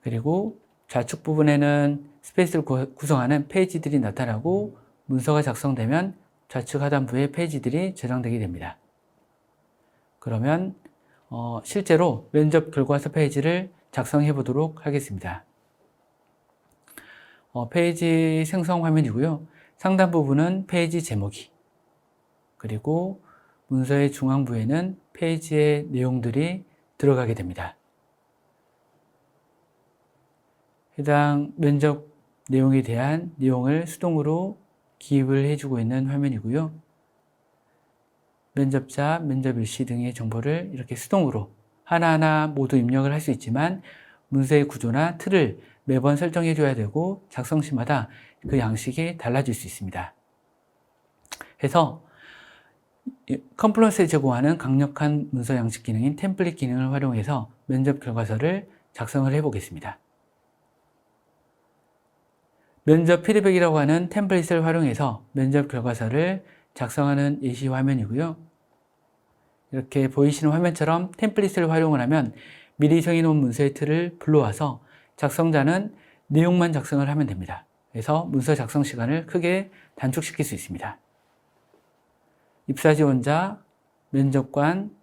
그리고 좌측 부분에는 스페이스를 구성하는 페이지들이 나타나고 문서가 작성되면 좌측 하단부에 페이지들이 저장되게 됩니다. 그러면 실제로 면접 결과서 페이지를 작성해 보도록 하겠습니다. 페이지 생성 화면이고요. 상단 부분은 페이지 제목이, 그리고 문서의 중앙부에는 페이지의 내용들이 들어가게 됩니다. 해당 면접 내용에 대한 내용을 수동으로 기입을 해주고 있는 화면이고요. 면접자, 면접 일시 등의 정보를 이렇게 수동으로 하나하나 모두 입력을 할 수 있지만 문서의 구조나 틀을 매번 설정해 줘야 되고 작성 시마다 그 양식이 달라질 수 있습니다. 해서 컴플런스에 제공하는 강력한 문서 양식 기능인 템플릿 기능을 활용해서 면접 결과서를 작성을 해 보겠습니다. 면접 피드백이라고 하는 템플릿을 활용해서 면접 결과서를 작성하는 예시 화면이고요. 이렇게 보이시는 화면처럼 템플릿을 활용을 하면 미리 정해놓은 문서의 틀을 불러와서 작성자는 내용만 작성을 하면 됩니다. 그래서 문서 작성 시간을 크게 단축시킬 수 있습니다. 입사 지원자, 면접관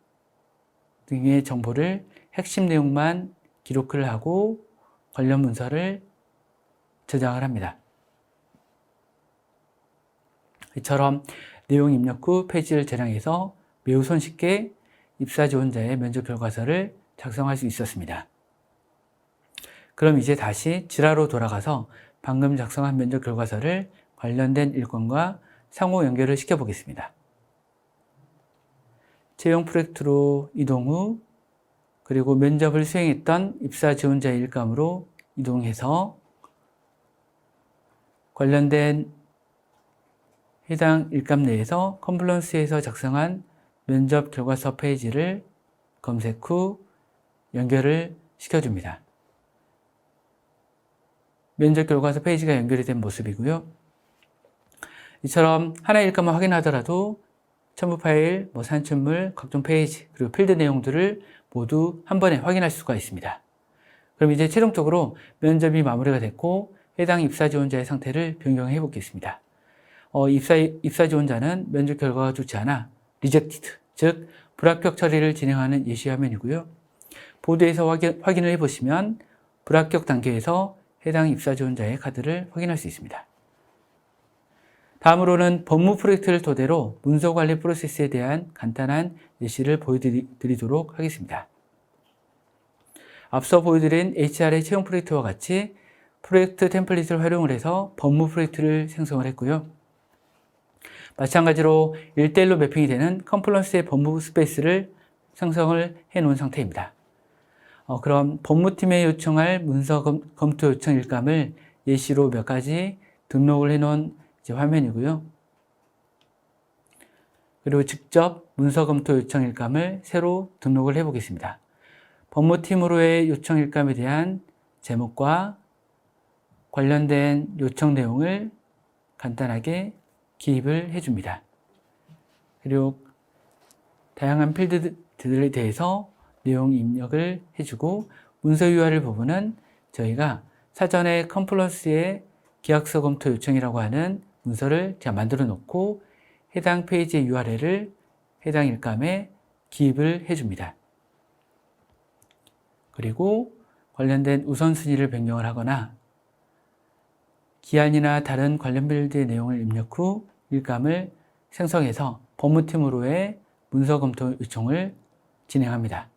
등의 정보를 핵심 내용만 기록을 하고 관련 문서를 저장을 합니다. 이처럼 내용 입력 후 페이지를 저장해서 매우 손쉽게 입사 지원자의 면접 결과서를 작성할 수 있었습니다. 그럼 이제 다시 지라로 돌아가서 방금 작성한 면접 결과서를 관련된 일건과 상호 연결을 시켜보겠습니다. 채용 프로젝트로 이동 후 그리고 면접을 수행했던 입사 지원자의 일감으로 이동해서 관련된 해당 일감 내에서 컴플런스에서 작성한 면접 결과서 페이지를 검색 후 연결을 시켜줍니다. 면접 결과서 페이지가 연결이 된 모습이고요. 이처럼 하나의 일감만 확인하더라도 첨부 파일, 산출물, 각종 페이지, 그리고 필드 내용들을 모두 한 번에 확인할 수가 있습니다. 그럼 이제 최종적으로 면접이 마무리가 됐고 해당 입사 지원자의 상태를 변경해 보겠습니다. 입사 지원자는 면접 결과가 좋지 않아 rejected, 즉 불합격 처리를 진행하는 예시 화면이고요. 보드에서 확인을 해보시면 불합격 단계에서 해당 입사 지원자의 카드를 확인할 수 있습니다. 다음으로는 법무 프로젝트를 토대로 문서 관리 프로세스에 대한 간단한 예시를 보여드리도록 하겠습니다. 앞서 보여드린 HR의 채용 프로젝트와 같이 프로젝트 템플릿을 활용을 해서 법무 프로젝트를 생성을 했고요. 마찬가지로 1:1로 매핑이 되는 컴플런스의 법무 스페이스를 생성을 해 놓은 상태입니다. 그럼 법무팀에 요청할 문서 검토 요청 일감을 예시로 몇 가지 등록을 해 놓은 화면이고요. 그리고 직접 문서 검토 요청 일감을 새로 등록을 해 보겠습니다. 법무팀으로의 요청 일감에 대한 제목과 관련된 요청 내용을 간단하게 기입을 해줍니다. 그리고 다양한 필드들에 대해서 내용 입력을 해주고 문서 URL 부분은 저희가 사전에 컴플런스의 계약서 검토 요청이라고 하는 문서를 제가 만들어 놓고 해당 페이지의 URL을 해당 일감에 기입을 해줍니다. 그리고 관련된 우선순위를 변경을 하거나 기한이나 다른 관련 필드의 내용을 입력 후 일감을 생성해서 법무팀으로의 문서 검토 요청을 진행합니다.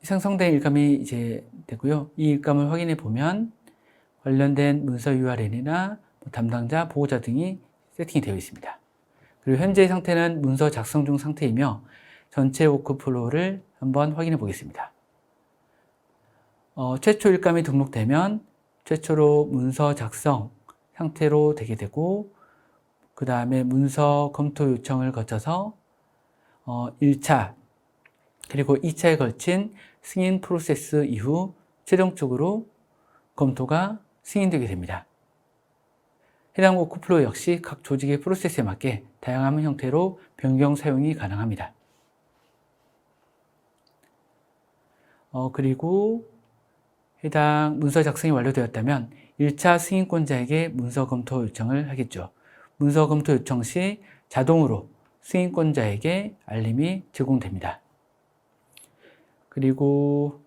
생성된 일감이 이제 되고요. 이 일감을 확인해 보면 관련된 문서 URL이나 담당자, 보호자 등이 세팅이 되어 있습니다. 그리고 현재 상태는 문서 작성 중 상태이며 전체 워크플로우를 한번 확인해 보겠습니다. 최초 일감이 등록되면 최초로 문서 작성 상태로 되게 되고, 그 다음에 문서 검토 요청을 거쳐서 1차 그리고 2차에 걸친 승인 프로세스 이후 최종적으로 검토가 승인되게 됩니다. 해당 워크플로우 역시 각 조직의 프로세스에 맞게 다양한 형태로 변경 사용이 가능합니다. 그리고 해당 문서 작성이 완료되었다면 1차 승인권자에게 문서 검토 요청을 하겠죠. 문서 검토 요청 시 자동으로 승인권자에게 알림이 제공됩니다. 그리고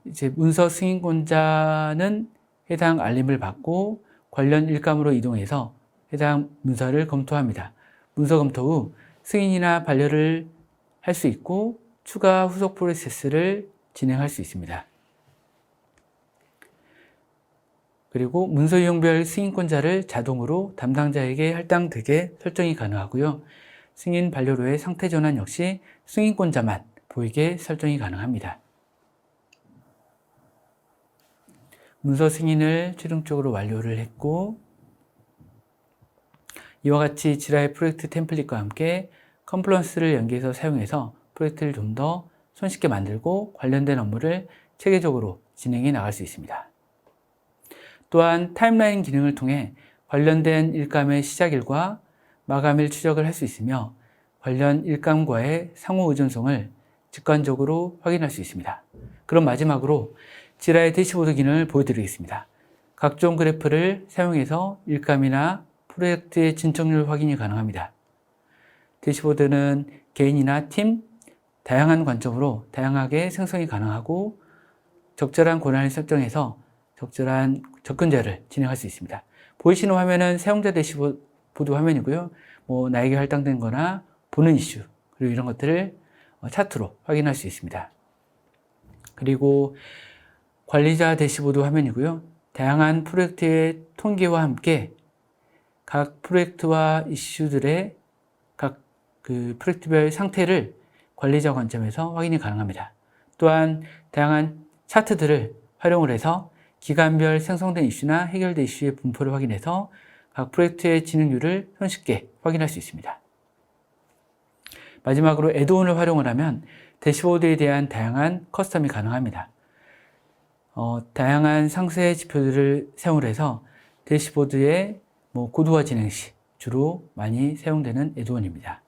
이제 문서 승인권자는 해당 알림을 받고 관련 일감으로 이동해서 해당 문서를 검토합니다. 문서 검토 후 승인이나 반려를 할 수 있고 추가 후속 프로세스를 진행할 수 있습니다. 그리고 문서 이용별 승인권자를 자동으로 담당자에게 할당되게 설정이 가능하고요. 승인 반려로의 상태 전환 역시 승인권자만 보이게 설정이 가능합니다. 문서 승인을 최종적으로 완료를 했고, 이와 같이 지라의 프로젝트 템플릿과 함께 컴플런스를 연계해서 사용해서 프로젝트를 좀 더 손쉽게 만들고 관련된 업무를 체계적으로 진행해 나갈 수 있습니다. 또한 타임라인 기능을 통해 관련된 일감의 시작일과 마감일 추적을 할 수 있으며 관련 일감과의 상호 의존성을 직관적으로 확인할 수 있습니다. 그럼 마지막으로 지라의 대시보드 기능을 보여드리겠습니다. 각종 그래프를 사용해서 일감이나 프로젝트의 진척률 확인이 가능합니다. 대시보드는 개인이나 팀, 다양한 관점으로 다양하게 생성이 가능하고 적절한 권한을 설정해서 적절한 접근제를 진행할 수 있습니다. 보이시는 화면은 사용자 대시보드 화면이고요. 나에게 할당된 거나 보는 이슈, 그리고 이런 것들을 차트로 확인할 수 있습니다. 그리고 관리자 대시보드 화면이고요. 다양한 프로젝트의 통계와 함께 각 프로젝트와 이슈들의 각 프로젝트별 상태를 관리자 관점에서 확인이 가능합니다. 또한 다양한 차트들을 활용을 해서 기간별 생성된 이슈나 해결된 이슈의 분포를 확인해서 각 프로젝트의 진행률을 손쉽게 확인할 수 있습니다. 마지막으로 애드온을 활용을 하면 대시보드에 대한 다양한 커스텀이 가능합니다. 다양한 상세 지표들을 사용을 해서 대시보드의 고도화 진행 시 주로 많이 사용되는 애드온입니다.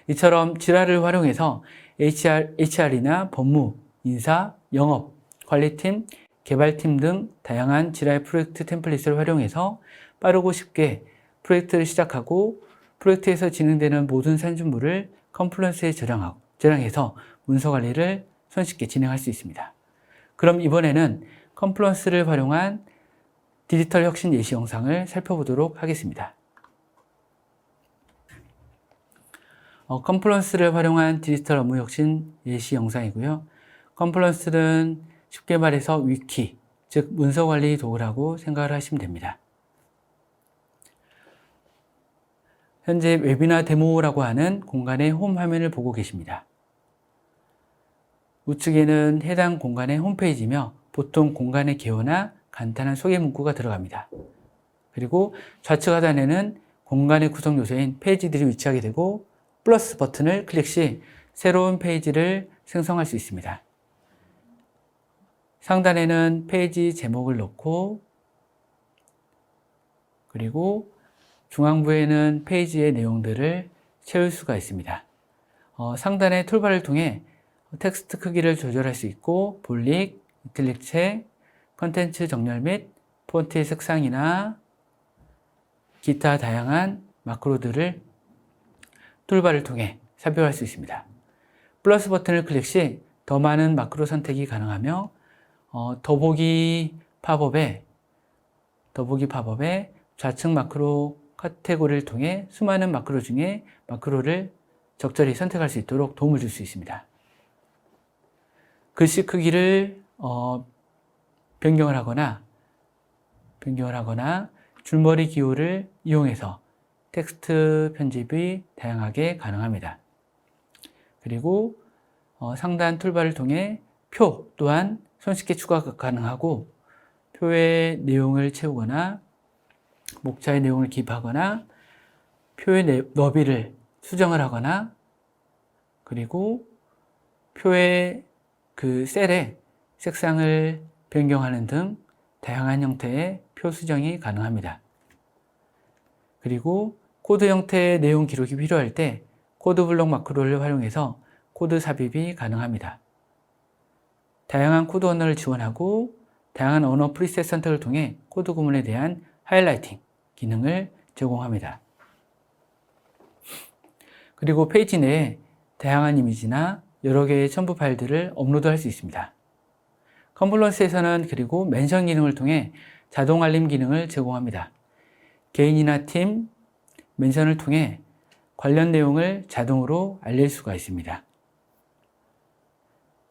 이처럼 지라를 활용해서 HR이나 법무, 인사, 영업, 관리팀, 개발팀 등 다양한 지라의 프로젝트 템플릿을 활용해서 빠르고 쉽게 프로젝트를 시작하고 프로젝트에서 진행되는 모든 산준물을 컴플런스에 저장해서 문서 관리를 손쉽게 진행할 수 있습니다. 그럼 이번에는 컴플런스를 활용한 디지털 혁신 예시 영상을 살펴보도록 하겠습니다. 컴플런스를 활용한 디지털 업무 혁신 예시 영상이고요. 컴플런스는 쉽게 말해서 위키, 즉 문서관리 도구라고 생각을 하시면 됩니다. 현재 웨비나 데모라고 하는 공간의 홈 화면을 보고 계십니다. 우측에는 해당 공간의 홈페이지며 보통 공간의 개요나 간단한 소개 문구가 들어갑니다. 그리고 좌측 하단에는 공간의 구성 요소인 페이지들이 위치하게 되고 플러스 버튼을 클릭 시 새로운 페이지를 생성할 수 있습니다. 상단에는 페이지 제목을 넣고, 그리고 중앙부에는 페이지의 내용들을 채울 수가 있습니다. 상단의 툴바를 통해 텍스트 크기를 조절할 수 있고 볼릭, 이탈릭체, 컨텐츠 정렬 및 폰트의 색상이나 기타 다양한 마크로들을 툴바를 통해 삽입할 수 있습니다. 플러스 버튼을 클릭 시 더 많은 마크로 선택이 가능하며 더보기 팝업에 좌측 마크로 카테고리를 통해 수많은 마크로 중에 마크로를 적절히 선택할 수 있도록 도움을 줄 수 있습니다. 글씨 크기를 변경을 하거나 줄머리 기호를 이용해서 텍스트 편집이 다양하게 가능합니다. 그리고 상단 툴바를 통해 표 또한 손쉽게 추가가 가능하고, 표의 내용을 채우거나 목차의 내용을 기입하거나 표의 너비를 수정을 하거나, 그리고 표의 그 셀의 색상을 변경하는 등 다양한 형태의 표 수정이 가능합니다. 그리고 코드 형태의 내용 기록이 필요할 때 코드 블록 마크로를 활용해서 코드 삽입이 가능합니다. 다양한 코드 언어를 지원하고 다양한 언어 프리셋 선택을 통해 코드 구문에 대한 하이라이팅 기능을 제공합니다. 그리고 페이지 내에 다양한 이미지나 여러 개의 첨부 파일들을 업로드할 수 있습니다. 컴플런스에서는 그리고 멘션 기능을 통해 자동 알림 기능을 제공합니다. 개인이나 팀 멘션을 통해 관련 내용을 자동으로 알릴 수가 있습니다.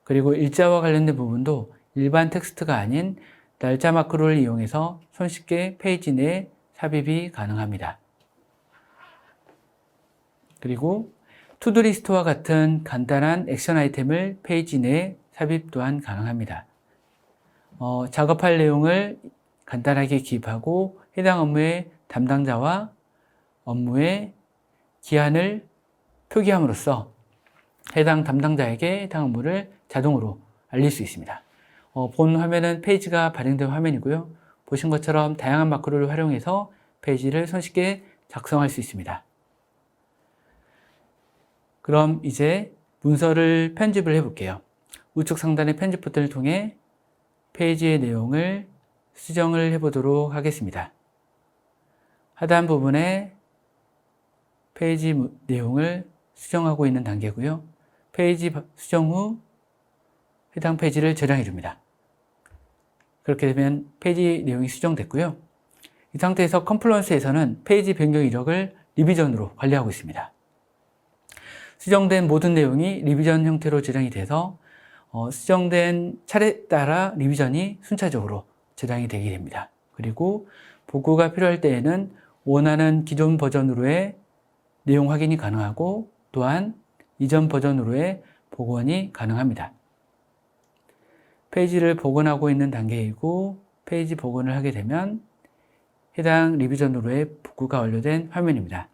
그리고 일자와 관련된 부분도 일반 텍스트가 아닌 날짜 마크로를 이용해서 손쉽게 페이지 내에 삽입이 가능합니다. 그리고 투두리스트와 같은 간단한 액션 아이템을 페이지 내에 삽입 또한 가능합니다. 작업할 내용을 간단하게 기입하고 해당 업무의 담당자와 업무의 기한을 표기함으로써 해당 담당자에게 해당 업무를 자동으로 알릴 수 있습니다. 본 화면은 페이지가 발행된 화면이고요. 보신 것처럼 다양한 마크로를 활용해서 페이지를 손쉽게 작성할 수 있습니다. 그럼 이제 문서를 편집을 해볼게요. 우측 상단의 편집 버튼을 통해 페이지의 내용을 수정을 해보도록 하겠습니다. 하단 부분에 페이지 내용을 수정하고 있는 단계고요. 페이지 수정 후 해당 페이지를 저장해 줍니다. 그렇게 되면 페이지 내용이 수정됐고요. 이 상태에서 컴플런스에서는 페이지 변경 이력을 리비전으로 관리하고 있습니다. 수정된 모든 내용이 리비전 형태로 저장이 돼서 수정된 차례에 따라 리비전이 순차적으로 저장이 되게 됩니다. 그리고 복구가 필요할 때에는 원하는 기존 버전으로의 내용 확인이 가능하고 또한 이전 버전으로의 복원이 가능합니다. 페이지를 복원하고 있는 단계이고 페이지 복원을 하게 되면 해당 리비전으로의 복구가 완료된 화면입니다.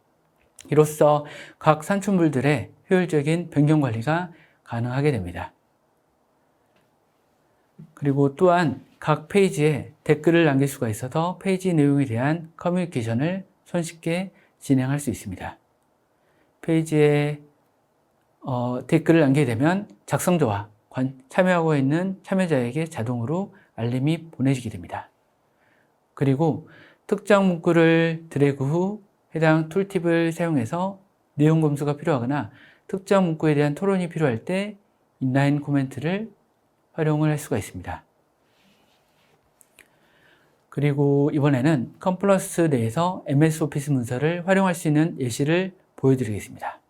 이로써 각 산출물들의 효율적인 변경 관리가 가능하게 됩니다. 그리고 또한 각 페이지에 댓글을 남길 수가 있어서 페이지 내용에 대한 커뮤니케이션을 손쉽게 진행할 수 있습니다. 페이지에 댓글을 남기게 되면 작성자와 참여하고 있는 참여자에게 자동으로 알림이 보내지게 됩니다. 그리고 특정 문구를 드래그 후 해당 툴팁을 사용해서 내용 검수가 필요하거나 특정 문구에 대한 토론이 필요할 때 인라인 코멘트를 활용을 할 수가 있습니다. 그리고 이번에는 컴플런스 내에서 MS 오피스 문서를 활용할 수 있는 예시를 보여드리겠습니다.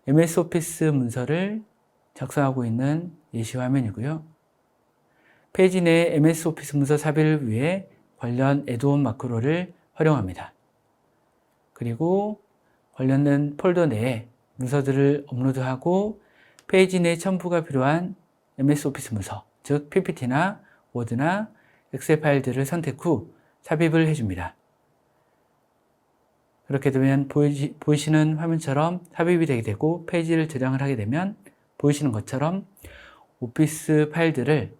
MS 오피스 문서를 작성하고 있는 예시 화면이고요. 페이지 내 MS 오피스 문서 삽입을 위해 관련 애드온 마크로를 활용합니다. 그리고 관련된 폴더 내에 문서들을 업로드하고 페이지 내 첨부가 필요한 MS 오피스 문서, 즉 PPT나 워드나 엑셀 파일들을 선택 후 삽입을 해줍니다. 그렇게 되면 보이시는 화면처럼 삽입이 되게 되고 페이지를 저장을 하게 되면 보이시는 것처럼 오피스 파일들을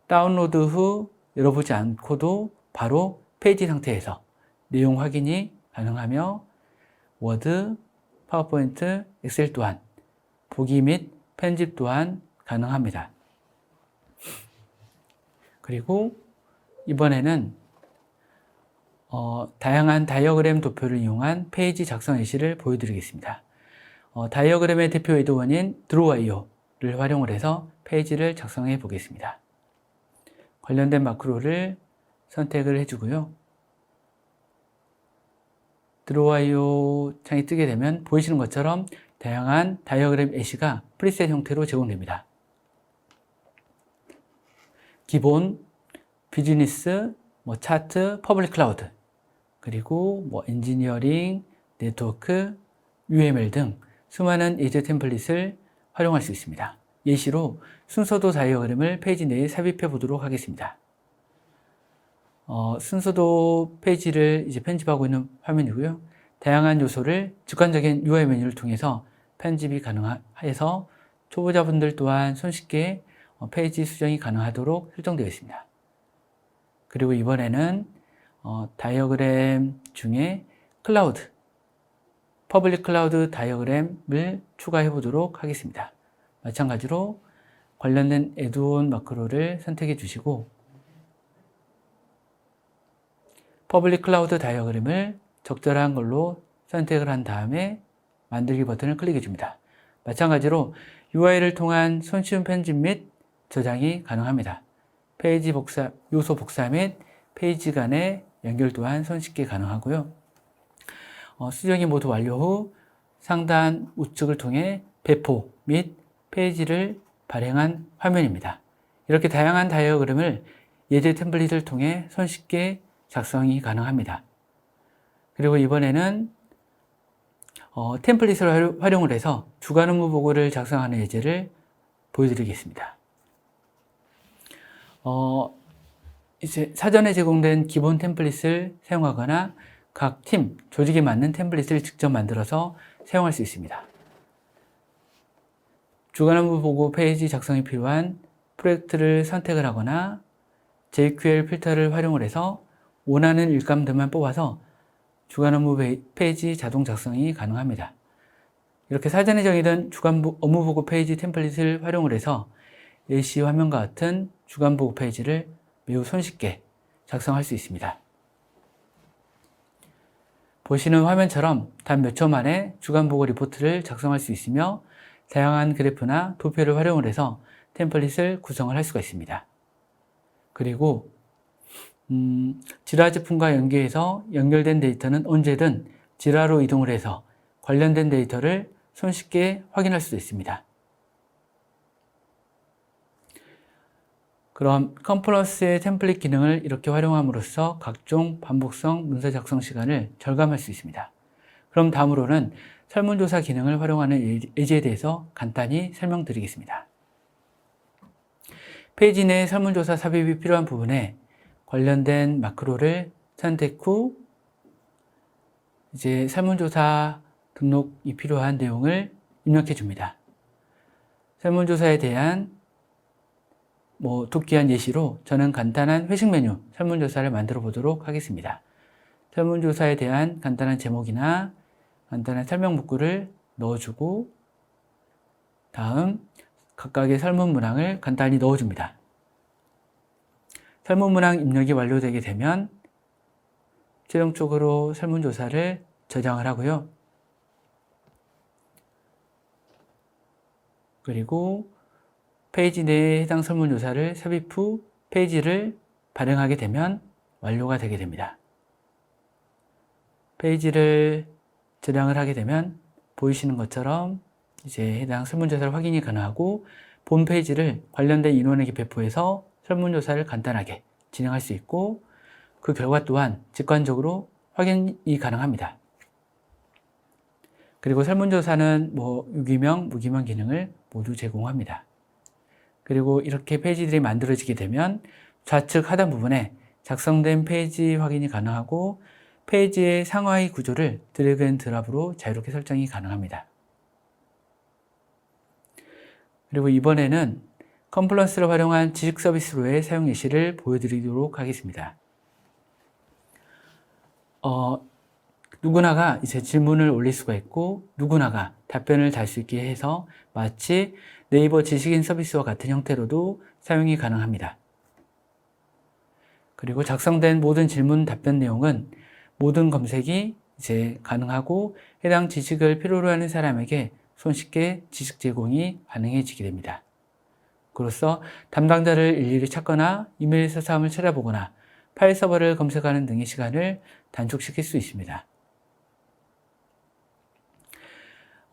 다운로드 후 열어보지 않고도 바로 페이지 상태에서 내용 확인이 가능하며 워드, 파워포인트, 엑셀 또한 보기 및 편집 또한 가능합니다. 그리고 이번에는 다양한 다이어그램 도표를 이용한 페이지 작성 예시를 보여드리겠습니다. 다이어그램의 대표 애드원인 드로우.io를 활용을 해서 페이지를 작성해 보겠습니다. 관련된 마크로를 선택을 해주고요. 드로와이오 창이 뜨게 되면 보이시는 것처럼 다양한 다이어그램 예시가 프리셋 형태로 제공됩니다. 기본, 비즈니스, 차트, 퍼블릭 클라우드, 그리고 엔지니어링, 네트워크, UML 등 수많은 예제 템플릿을 활용할 수 있습니다. 예시로 순서도 다이어그램을 페이지 내에 삽입해 보도록 하겠습니다. 순서도 페이지를 이제 편집하고 있는 화면이고요. 다양한 요소를 직관적인 UI 메뉴를 통해서 편집이 가능해서 초보자분들 또한 손쉽게 페이지 수정이 가능하도록 설정되어 있습니다. 그리고 이번에는 다이어그램 중에 클라우드, 퍼블릭 클라우드 다이어그램을 추가해 보도록 하겠습니다. 마찬가지로 관련된 애드온 마크로를 선택해 주시고 퍼블릭 클라우드 다이어그램을 적절한 걸로 선택을 한 다음에 만들기 버튼을 클릭해 줍니다. 마찬가지로 UI를 통한 손쉬운 편집 및 저장이 가능합니다. 페이지 복사, 요소 복사 및 페이지 간의 연결 또한 손쉽게 가능하고요. 수정이 모두 완료 후 상단 우측을 통해 배포 및 페이지를 발행한 화면입니다. 이렇게 다양한 다이어그램을 예제 템플릿을 통해 손쉽게 작성이 가능합니다. 그리고 이번에는 템플릿을 활용을 해서 주간 업무 보고를 작성하는 예제를 보여드리겠습니다. 이제 사전에 제공된 기본 템플릿을 사용하거나 각 팀, 조직에 맞는 템플릿을 직접 만들어서 사용할 수 있습니다. 주간 업무 보고 페이지 작성이 필요한 프로젝트를 선택을 하거나 JQL 필터를 활용을 해서 원하는 일감들만 뽑아서 주간 업무 페이지 자동 작성이 가능합니다. 이렇게 사전에 정의된 주간 업무 보고 페이지 템플릿을 활용을 해서 예시 화면과 같은 주간 보고 페이지를 매우 손쉽게 작성할 수 있습니다. 보시는 화면처럼 단 몇 초 만에 주간 보고 리포트를 작성할 수 있으며 다양한 그래프나 도표를 활용을 해서 템플릿을 구성을 할 수가 있습니다. 그리고 지라 제품과 연계해서 연결된 데이터는 언제든 지라로 이동을 해서 관련된 데이터를 손쉽게 확인할 수도 있습니다. 그럼 컴플러스의 템플릿 기능을 이렇게 활용함으로써 각종 반복성 문서 작성 시간을 절감할 수 있습니다. 그럼 다음으로는 설문조사 기능을 활용하는 예제에 대해서 간단히 설명드리겠습니다. 페이지 내 설문조사 삽입이 필요한 부분에 관련된 마크로를 선택 후 이제 설문조사 등록이 필요한 내용을 입력해 줍니다. 설문조사에 대한 독기한 예시로 저는 간단한 회식 메뉴 설문조사를 만들어 보도록 하겠습니다. 설문조사에 대한 간단한 제목이나 간단한 설명 문구를 넣어주고 다음 각각의 설문 문항을 간단히 넣어줍니다. 설문 문항 입력이 완료되게 되면 최종적으로 설문조사를 저장을 하고요. 그리고 페이지 내에 해당 설문조사를 삽입 후 페이지를 발행하게 되면 완료가 되게 됩니다. 페이지를 저장을 하게 되면 보이시는 것처럼 이제 해당 설문조사를 확인이 가능하고 본 페이지를 관련된 인원에게 배포해서 설문조사를 간단하게 진행할 수 있고 그 결과 또한 직관적으로 확인이 가능합니다. 그리고 설문조사는 유기명, 무기명 기능을 모두 제공합니다. 그리고 이렇게 페이지들이 만들어지게 되면 좌측 하단 부분에 작성된 페이지 확인이 가능하고 페이지의 상하의 구조를 드래그 앤 드랍으로 자유롭게 설정이 가능합니다. 그리고 이번에는 컴플러스를 활용한 지식 서비스로의 사용 예시를 보여드리도록 하겠습니다. 누구나가 이제 질문을 올릴 수가 있고 누구나가 답변을 달 수 있게 해서 마치 네이버 지식인 서비스와 같은 형태로도 사용이 가능합니다. 그리고 작성된 모든 질문 답변 내용은 모든 검색이 이제 가능하고 해당 지식을 필요로 하는 사람에게 손쉽게 지식 제공이 가능해지게 됩니다. 그로써 담당자를 일일이 찾거나 이메일 사함을 찾아보거나 파일 서버를 검색하는 등의 시간을 단축시킬 수 있습니다.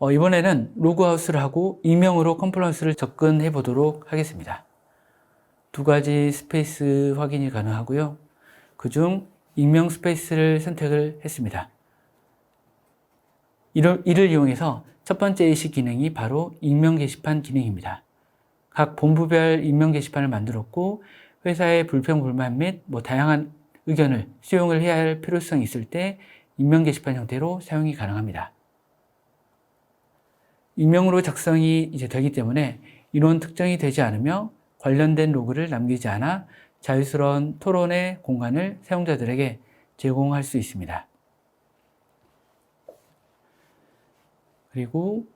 이번에는 로그아웃을 하고 익명으로 컴플라이언스를 접근해 보도록 하겠습니다. 두 가지 스페이스 확인이 가능하고요. 그중 익명 스페이스를 선택을 했습니다. 이를 이용해서 첫 번째 예시 기능이 바로 익명 게시판 기능입니다. 각 본부별 익명 게시판을 만들었고 회사의 불평, 불만 및 다양한 의견을 수용을 해야 할 필요성이 있을 때 익명 게시판 형태로 사용이 가능합니다. 익명으로 작성이 이제 되기 때문에 인원 특정이 되지 않으며 관련된 로그를 남기지 않아 자유스러운 토론의 공간을 사용자들에게 제공할 수 있습니다. 그리고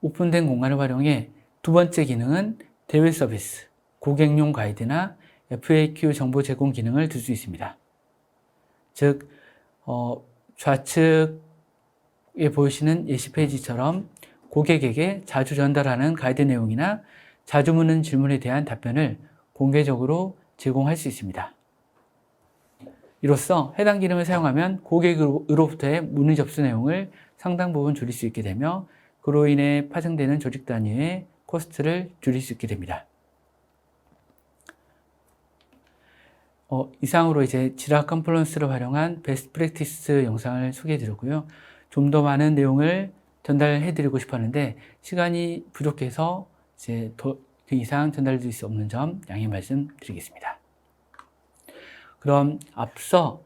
오픈된 공간을 활용해 두 번째 기능은 대외 서비스, 고객용 가이드나 FAQ 정보 제공 기능을 둘 수 있습니다. 즉, 좌측에 보이시는 예시 페이지처럼 고객에게 자주 전달하는 가이드 내용이나 자주 묻는 질문에 대한 답변을 공개적으로 제공할 수 있습니다. 이로써 해당 기능을 사용하면 고객으로부터의 문의 접수 내용을 상당 부분 줄일 수 있게 되며 그로 인해 파생되는 조직 단위의 코스트를 줄일 수 있게 됩니다. 이상으로 이제 지라 컴플라이언스를 활용한 베스트 프랙티스 영상을 소개해 드렸고요. 좀 더 많은 내용을 전달해 드리고 싶었는데 시간이 부족해서 이제 그 이상 전달해 드릴 수 없는 점 양해 말씀드리겠습니다. 그럼 앞서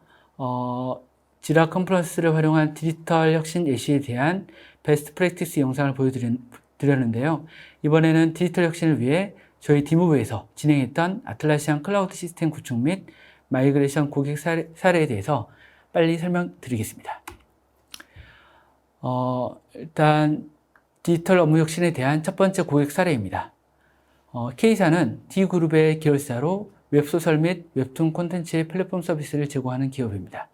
지라 컴플라이언스를 활용한 디지털 혁신 예시에 대한 베스트 프랙티스 영상을 보여드렸는데요. 이번에는 디지털 혁신을 위해 저희 디모브에서 진행했던 아틀라시안 클라우드 시스템 구축 및 마이그레이션 고객 사례에 대해서 빨리 설명드리겠습니다. 일단 디지털 업무 혁신에 대한 첫 번째 고객 사례입니다. K사는 D그룹의 계열사로 웹소설 및 웹툰 콘텐츠의 플랫폼 서비스를 제공하는 기업입니다.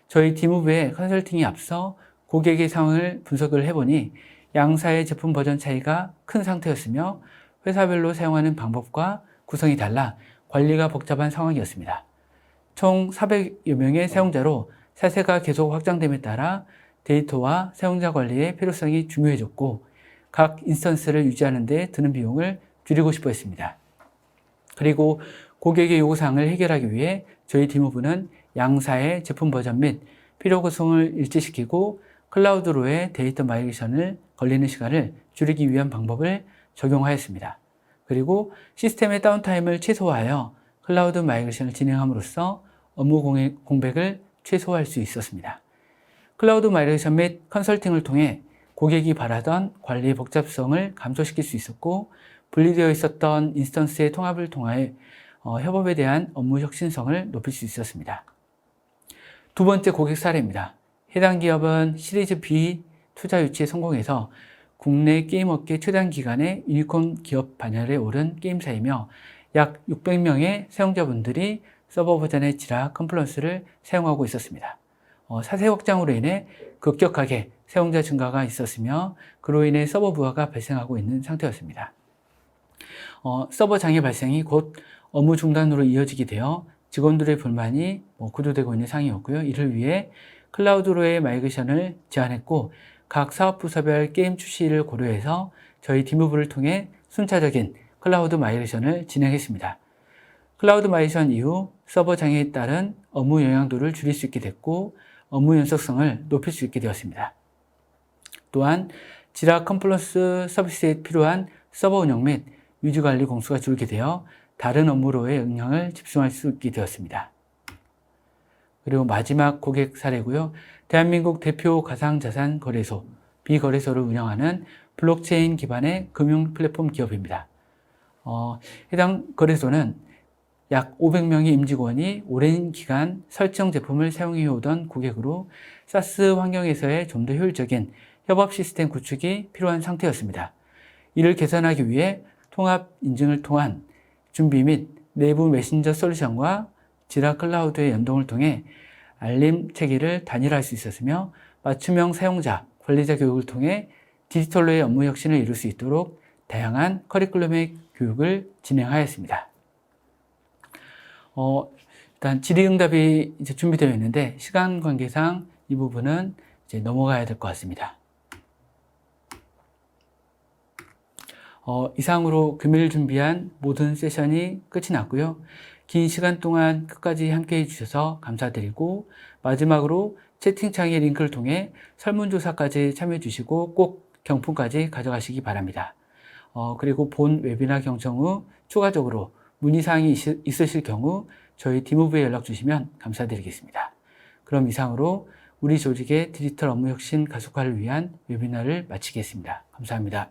저희 디모브의 컨설팅이 앞서 고객의 상황을 분석을 해보니 양사의 제품 버전 차이가 큰 상태였으며 회사별로 사용하는 방법과 구성이 달라 관리가 복잡한 상황이었습니다. 총 400여 명의 사용자로 사세가 계속 확장됨에 따라 데이터와 사용자 관리의 필요성이 중요해졌고 각 인스턴스를 유지하는 데 드는 비용을 줄이고 싶어 했습니다. 그리고 고객의 요구사항을 해결하기 위해 저희 디모브는 양사의 제품 버전 및 필요 구성을 일치시키고 클라우드로의 데이터 마이그레이션을 걸리는 시간을 줄이기 위한 방법을 적용하였습니다. 그리고 시스템의 다운타임을 최소화하여 클라우드 마이그레이션을 진행함으로써 업무 공백을 최소화할 수 있었습니다. 클라우드 마이그레이션 및 컨설팅을 통해 고객이 바라던 관리 복잡성을 감소시킬 수 있었고 분리되어 있었던 인스턴스의 통합을 통해 협업에 대한 업무 혁신성을 높일 수 있었습니다. 두 번째 고객 사례입니다. 해당 기업은 시리즈 B 투자 유치에 성공해서 국내 게임 업계 최단 기간의 유니콘 기업 반열에 오른 게임사이며 약 600명의 사용자분들이 서버 버전의 지라 컴플라이언스를 사용하고 있었습니다. 사세 확장으로 인해 급격하게 사용자 증가가 있었으며 그로 인해 서버 부하가 발생하고 있는 상태였습니다. 서버 장애 발생이 곧 업무 중단으로 이어지게 되어 직원들의 불만이 고조되고 있는 상황이었고요. 이를 위해 클라우드로의 마이그레이션을 제안했고 각 사업 부서별 게임 출시를 고려해서 저희 디모브를 통해 순차적인 클라우드 마이그레이션을 진행했습니다. 클라우드 마이그레이션 이후 서버 장애에 따른 업무 영향도를 줄일 수 있게 됐고 업무 연속성을 높일 수 있게 되었습니다. 또한 지라 컴플라이언스 서비스에 필요한 서버 운영 및 유지 관리 공수가 줄게 되어 다른 업무로의 영향을 집중할 수 있게 되었습니다. 그리고 마지막 고객 사례고요. 대한민국 대표 가상자산 거래소, 비거래소를 운영하는 블록체인 기반의 금융 플랫폼 기업입니다. 해당 거래소는 약 500명의 임직원이 오랜 기간 설정 제품을 사용해오던 고객으로 사스 환경에서의 좀 더 효율적인 협업 시스템 구축이 필요한 상태였습니다. 이를 개선하기 위해 통합 인증을 통한 준비 및 내부 메신저 솔루션과 지라 클라우드의 연동을 통해 알림 체계를 단일화할 수 있었으며 맞춤형 사용자, 관리자 교육을 통해 디지털로의 업무 혁신을 이룰 수 있도록 다양한 커리큘럼의 교육을 진행하였습니다. 일단 질의응답이 이제 준비되어 있는데 시간 관계상 이 부분은 이제 넘어가야 될 것 같습니다. 이상으로 금요일 준비한 모든 세션이 끝이 났고요. 긴 시간 동안 끝까지 함께 해주셔서 감사드리고, 마지막으로 채팅창의 링크를 통해 설문조사까지 참여해 주시고 꼭 경품까지 가져가시기 바랍니다. 그리고 본 웨비나 경청 후 추가적으로 문의사항이 있으실 경우 저희 디모브에 연락 주시면 감사드리겠습니다. 그럼 이상으로 우리 조직의 디지털 업무 혁신 가속화를 위한 웨비나를 마치겠습니다. 감사합니다.